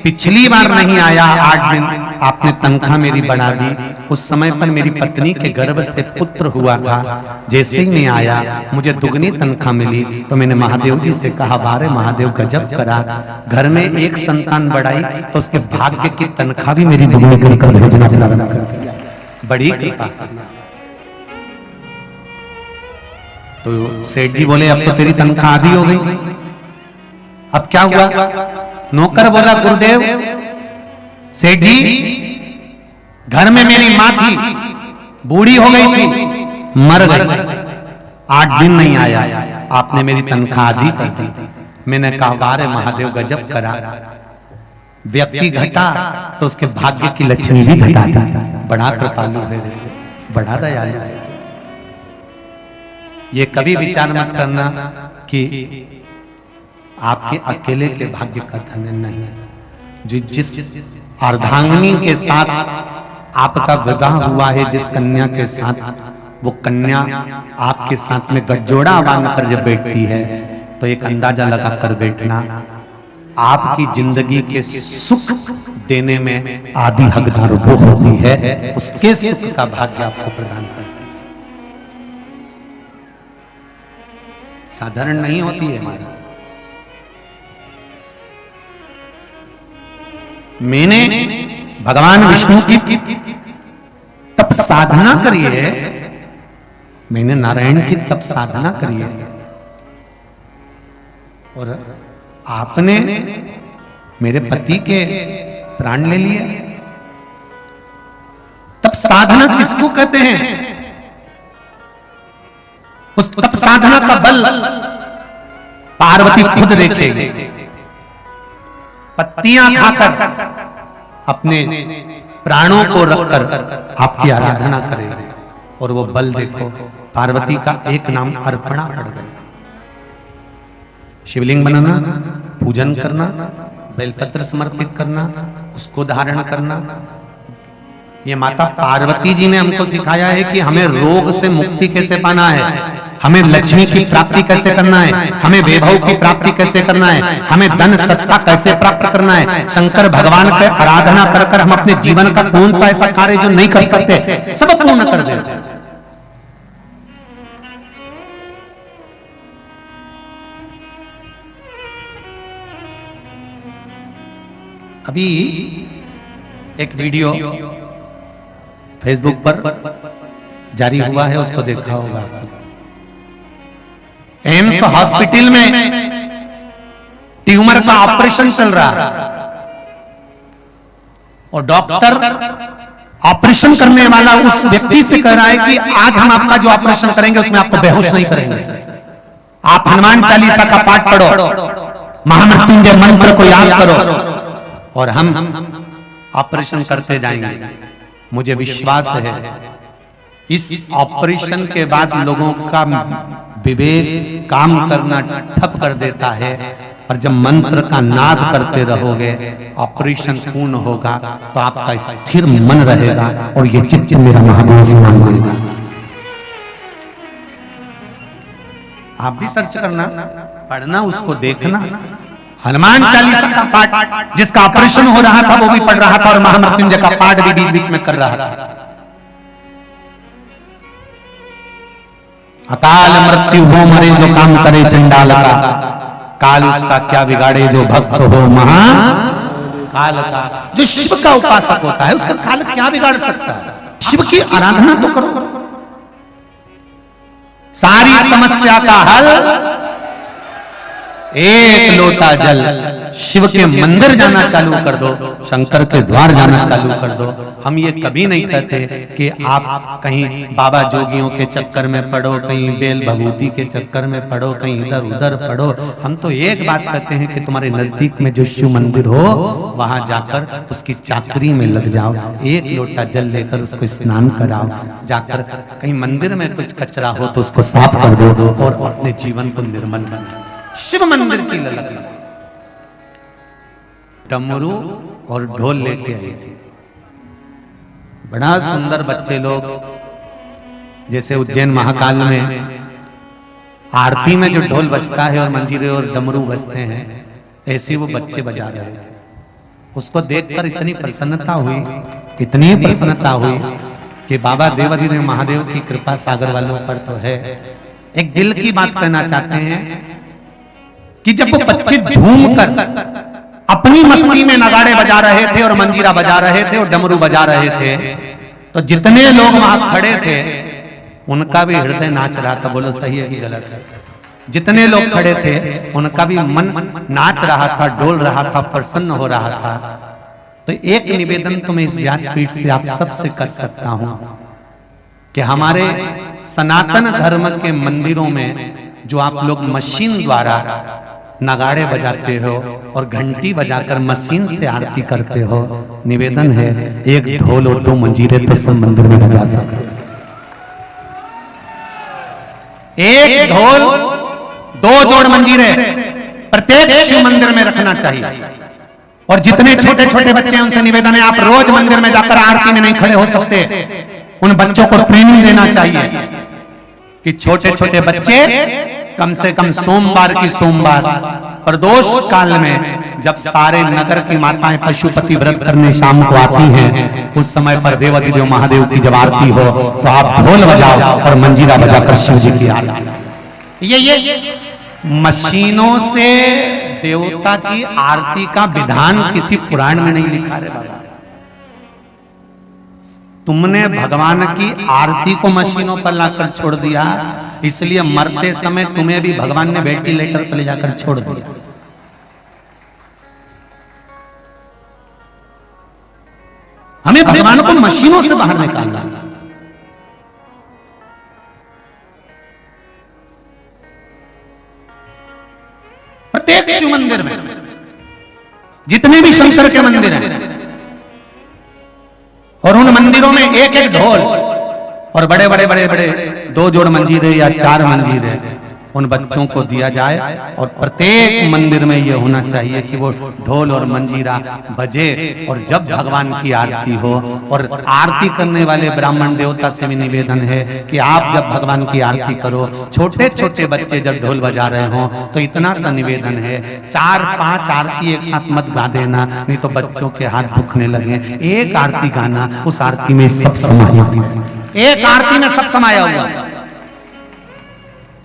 पिछली बार नहीं आया 8 दिन, आपने तनख्वाह मेरी बढ़ा दी। उस समय पर मेरी पत्नी के गर्भ से पुत्र हुआ था, जैसे ही मैं आया मुझे दुगनी तनख्वाह मिली, तो मैंने महादेव जी से कहा, बारे महादेव गजब करा, घर में एक संतान बढ़ाई तो उसके भाग्य की तनख्वाह भी मेरी दुगनी करके भेजना कर दिया। बड़ी कृपा। तो सेठ जी बोले अब तो तेरी तनख्वाह आधी हो गई, अब क्या हुआ? नौकर बोला गुरुदेव सेठ जी घर में मेरी माँ थी, बूढ़ी हो गई थी, मर गई, 8 दिन नहीं आया, आपने मेरी तनख्वाह आधी कर दी। मैंने कहा वारे महादेव गजब करा, व्यक्ति घटा तो उसके भाग्य की लक्ष्मी भी घटा दी। बड़ा कृपालु है, बड़ा दयालु है। ये कभी विचार मत करना कि आपके अकेले के भाग्य का धन नहीं है। जिस अर्धांगिनी के साथ आपका विवाह हुआ है, जिस कन्या के साथ, वो कन्या आपके साथ में गठजोड़ा बांध कर जब बैठती है तो एक अंदाजा लगा कर बैठना, आपकी जिंदगी के सुख देने में आधी हकदार वो होती है, उसके सुख का भाग्य आपको प्रदान करती है। साधारण नहीं होती है हमारी। मैंने भगवान विष्णु की तप साधना करी है, मैंने नारायण की तप साधना करी है, और आपने मेरे पति के प्राण ले लिए। तप साधना किसको कहते हैं? उस तप साधना का बल पार्वती खुद देखेगी। पत्तियां खाकर अपने प्राणों को रखकर आपकी आराधना करेगी, और वो बल देखो, पार्वती का एक नाम अर्पणा पड़ गया। शिवलिंग बनाना, पूजन करना, बेलपत्र समर्पित करना, उसको धारण करना, ये माता पार्वती जी ने हमको सिखाया है कि हमें रोग से मुक्ति कैसे पाना है, हमें लक्ष्मी की प्राप्ति कैसे करना है, हमें वैभव की प्राप्ति कैसे करना है, हमें धन सत्ता कैसे प्राप्त करना है। शंकर भगवान की आराधना कर कर हम अपने जीवन का कौन सा ऐसा कार्य जो नहीं कर सकते सब पूर्ण कर देते हैं। अभी एक वीडियो फेसबुक पर जारी हुआ है, उसको देखा होगा आपने। एम्स हॉस्पिटल में ट्यूमर का ऑपरेशन चल रहा है और डॉक्टर ऑपरेशन करने वाला उस व्यक्ति से कह रहा है कि आज हम आपका जो ऑपरेशन करेंगे उसमें आपको बेहोश नहीं करेंगे, आप हनुमान चालीसा का पाठ पढ़ो, महामृत्युंजय मंत्र को याद करो और हम ऑपरेशन करते जाएंगे। मुझे विश्वास है इस ऑपरेशन के बाद लोगों का विवेक काम करना ठप कर देता है, और जब मंत्र का नाद करते रहोगे ऑपरेशन पूर्ण होगा तो आपका स्थिर मन रहेगा और ये चित्त मेरा महादेव स्नान देगा। आप भी सर्च करना, पढ़ना, उसको देखना। हनुमान चालीसा का पाठ जिसका ऑपरेशन हो रहा था वो भी पढ़ रहा था और महामृत्युंजय का पाठ भी बीच बीच में कर रहा था। अकाल मृत्यु हो मरे जो काम करे चंडाल का, काल उसका क्या बिगाड़े जो भक्त हो महाकाल का। जो शिव का उपासक होता है उसका काल क्या बिगाड़ सकता है? शिव की आराधना तो करो, सारी समस्या का हल एक लोटा जल। शिव के मंदिर जाना चालू कर दो, शंकर के द्वार जाना चालू कर दो। हम ये कभी नहीं कहते कि आप कहीं बाबा जोगियों के चक्कर में पढ़ो, कहीं बेल भभूति के चक्कर में पढ़ो, कहीं इधर उधर पढ़ो। हम तो एक बात कहते हैं कि तुम्हारे नजदीक में जो शिव मंदिर हो वहां जाकर उसकी चाकरी में लग जाओ, एक लोटा जल लेकर उसको स्नान कराओ, जाकर कहीं मंदिर में कुछ कचरा हो तो उसको साफ कर दो और अपने जीवन को निर्मल बनाओ। शिव मंदिर की ललक डमरू और ढोल लेके आई थी, बड़ा सुंदर बच्चे लोग, जैसे उज्जैन महाकाल में आरती में जो ढोल बजता है और मंजीरे और डमरू बजते हैं, ऐसे वो बच्चे बजा रहे थे। उसको देखकर इतनी प्रसन्नता हुई, इतनी प्रसन्नता हुई कि बाबा देवाधिदेव महादेव की कृपा सागर वालों पर तो है। एक दिल की बात कहना चाहते हैं कि जब वो बच्चे झूम कर अपनी मस्ती में नगाड़े बजा रहे थे और मंजीरा बजा रहे थे और डमरू बजा रहे थे, तो जितने लोग वहां खड़े थे उनका भी हृदय नाच रहा था। बोलो सही है कि गलत है? जितने लोग खड़े थे उनका भी मन नाच रहा था, डोल रहा था, प्रसन्न हो रहा था। तो एक निवेदन तो मैं इस व्यासपीठ से आप सबसे कर सकता हूं कि हमारे सनातन धर्म के मंदिरों में जो आप लोग मशीन द्वारा नगाड़े बजाते हो और घंटी बजाकर मशीन से आरती करते हो, निवेदन है एक ढोल और 2 मंजीरे तो सब मंदिर में बजा सकते हो। एक ढोल 2 जोड़ मंजीरे प्रत्येक शिव मंदिर में रखना चाहिए। और जितने छोटे छोटे बच्चे हैं उनसे निवेदन है, आप रोज मंदिर में जाकर आरती में नहीं खड़े हो सकते, उन बच्चों को ट्रेनिंग देना चाहिए कि छोटे छोटे बच्चे कम से कम सोमवार की सोमवार प्रदोष काल में जब सारे नगर की माताएं पशुपति व्रत करने शाम को आती हैं, उस समय पर देवाधिदेव महादेव की जब आरती हो तो आप ढोल बजाओ और मंजीरा बजाकर शिव जी की आरती। ये मशीनों से देवता की आरती का विधान किसी पुराण में नहीं लिखा रे बाबा। तुमने भगवान की आरती को मशीनों पर लाकर छोड़ दिया, इसलिए मरते समय तुम्हें भी भगवान ने वेंटिलेटर पर ले जाकर छोड़ दिया। हमें भगवान को मशीनों से बाहर निकालना। प्रत्येक शिव मंदिर में जितने भी शंकर के मंदिर हैं और उन मंदिरों में एक एक ढोल और बड़े बड़े बड़े बड़े 2 जोड़ मंजीरे या 4 मंजीरे उन बच्चों को दिया जाए। और प्रत्येक मंदिर में यह होना चाहिए कि वो ढोल और मंजीरा बजे। और जब भगवान की आरती हो, और आरती करने वाले ब्राह्मण देवता से भी निवेदन है कि आप जब भगवान की आरती करो, छोटे छोटे बच्चे जब ढोल बजा रहे हो तो इतना सा निवेदन है 4-5 आरती एक साथ मत गा देना, नहीं तो बच्चों के हाथ दुखने लगे। एक आरती गाना, उस आरती में सब समाया, एक आरती में सब समाया हुआ।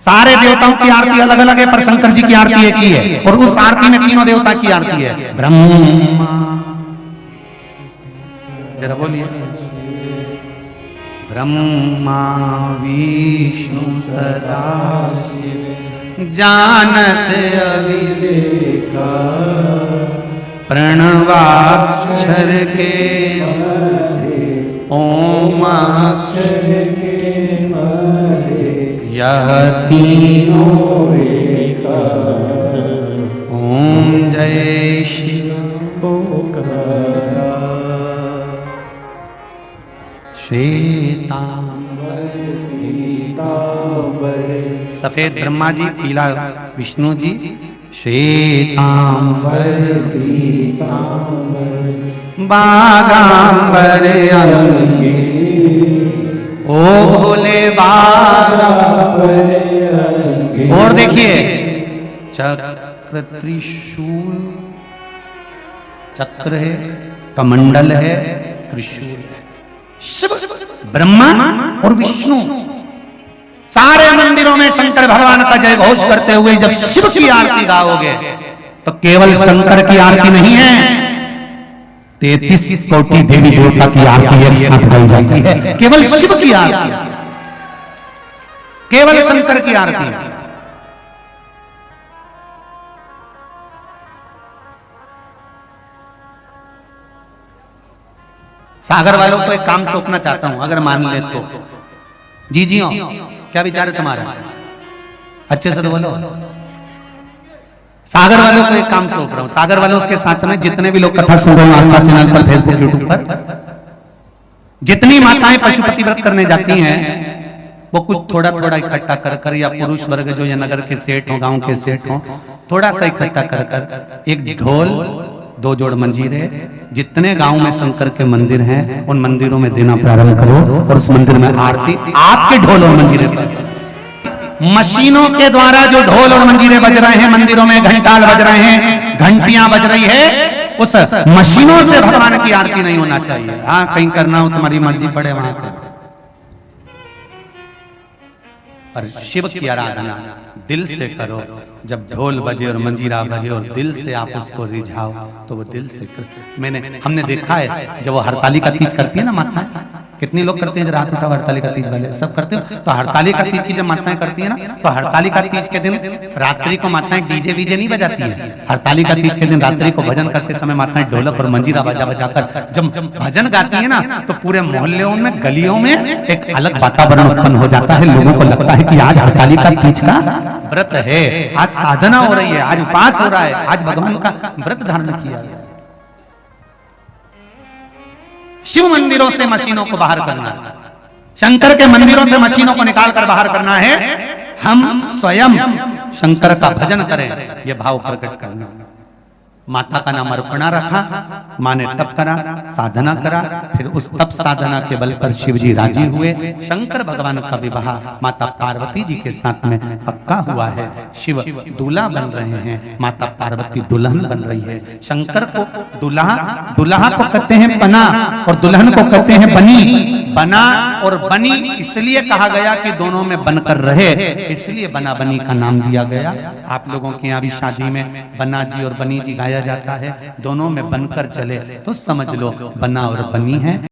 सारे देवताओं की आरती अलग अलग है, पर शंकर जी की आरती एक ही है। और उस आरती में तीनों देवता की आरती है। ब्रह्मा, जरा बोलिए, ब्रह्मा विष्णु सदाशिव जानत अविवेका, प्रणवाक्षर के ओमाक्षर के यह तीनों एक, ओम जय शिव श्वेतांबर सफेद ब्रह्मा जी, पीला विष्णु जी, श्वेतांबर बागांबर अंगी, ओ भोले बाला। और देखिए चक्र त्रिशूल, चक्र है, कमंडल है, त्रिशूल है। शिव, ब्रह्मा और विष्णु सारे मंदिरों में शंकर भगवान का जय घोष करते हुए जब शिव की आरती गाओगे तो केवल शंकर की आरती नहीं है, 33 कोटि देवी देवता की आरती एक साथ गाई जाती है। केवल शिव की आरती, केवल शंकर की आरती। सागर वालों को एक काम सौंपना चाहता हूं, अगर मान ले तो। जी जी हो, क्या विचार है तुम्हारा? अच्छे से तो बोलो। सागर वालों को एक काम सौंप रहा हूं। सागर वालों उसके साथ में जितने भी लोग कथा सुन रहे हैं आस्था चैनल पर, फेसबुक, यूट्यूब पर, जितनी माताएं पशुपति व्रत करने जाती हैं वो कुछ थोड़ा थोड़ा इकट्ठा कर कर, या पुरुष वर्ग जो या नगर के सेठ हो, गांव के सेठ हो, थोड़ा सा इकट्ठा कर कर एक ढोल, 2 जोड़ मंजीरे, जितने गांव में शंकर के मंदिर हैं उन मंदिरों में देना प्रारंभ करो। और उस मंदिर में आरती आपके ढोल और मंजीरे पर। मशीनों के द्वारा जो ढोल और मंजीरे बज रहे हैं, मंदिरों में घंटाल बज रहे हैं, घंटियां बज रही है, उस मशीनों से भगवान की आरती नहीं होना चाहिए। हाँ, कहीं करना हो तुम्हारी मर्जी पड़े वहां पर शिव की आराधना दिल से करो। जब ढोल बजे और मंजीरा बजे और दिल से आप उसको रिझाओ तो वो दिल से हमने देखा है जब वो हरतालिका तीज करती है ना माता, कितने लोग करते हैं रात उठा हरतालिका तीज वाले? सब करते हो। तो हरतालिका तीज की जब माताएं करती है ना, तो हरतालिका तीज के दिन रात्रि को माताएं डीजे वीजे नहीं बजाती है। हरतालिका तीज के दिन रात्रि को भजन करते समय माताएं ढोलक और मंजीरा बजा बजाकर जब भजन गाती है ना, तो पूरे मोहल्लों में, गलियों में एक अलग वातावरण उत्पन्न हो जाता है। लोगों को लगता है कि आज हरतालिका तीज का व्रत है, आज साधना हो रही है, आज उपास हो रहा है, आज भगवान का व्रत धारण किया गया। शिव मंदिरों से मशीनों को बाहर करना है, शंकर के मंदिरों से मशीनों को निकालकर बाहर करना है। हम स्वयं शंकर का भजन करें, यह भाव प्रकट करना। माता का नाम अर्पणा रखा, माँ ने तप करा, साधना करा, फिर उस तप साधना के बल पर शिव जी राजी हुए। शंकर भगवान का विवाह माता पार्वती जी के साथ में पक्का हुआ है। शिव दूल्हा बन रहे हैं, माता पार्वती दुल्हन बन रही है। शंकर को दूल्हा, दूल्हा को कहते हैं बना और दुल्हन को कहते हैं बनी। बना और बनी इसलिए कहा गया कि दोनों में बनकर रहे, इसलिए बना बनी का नाम दिया गया। आप लोगों के यहाँ भी शादी में बना जी और बनी जी गाया जाता है, दोनों में बनकर चले तो समझ लो बना और बनी है।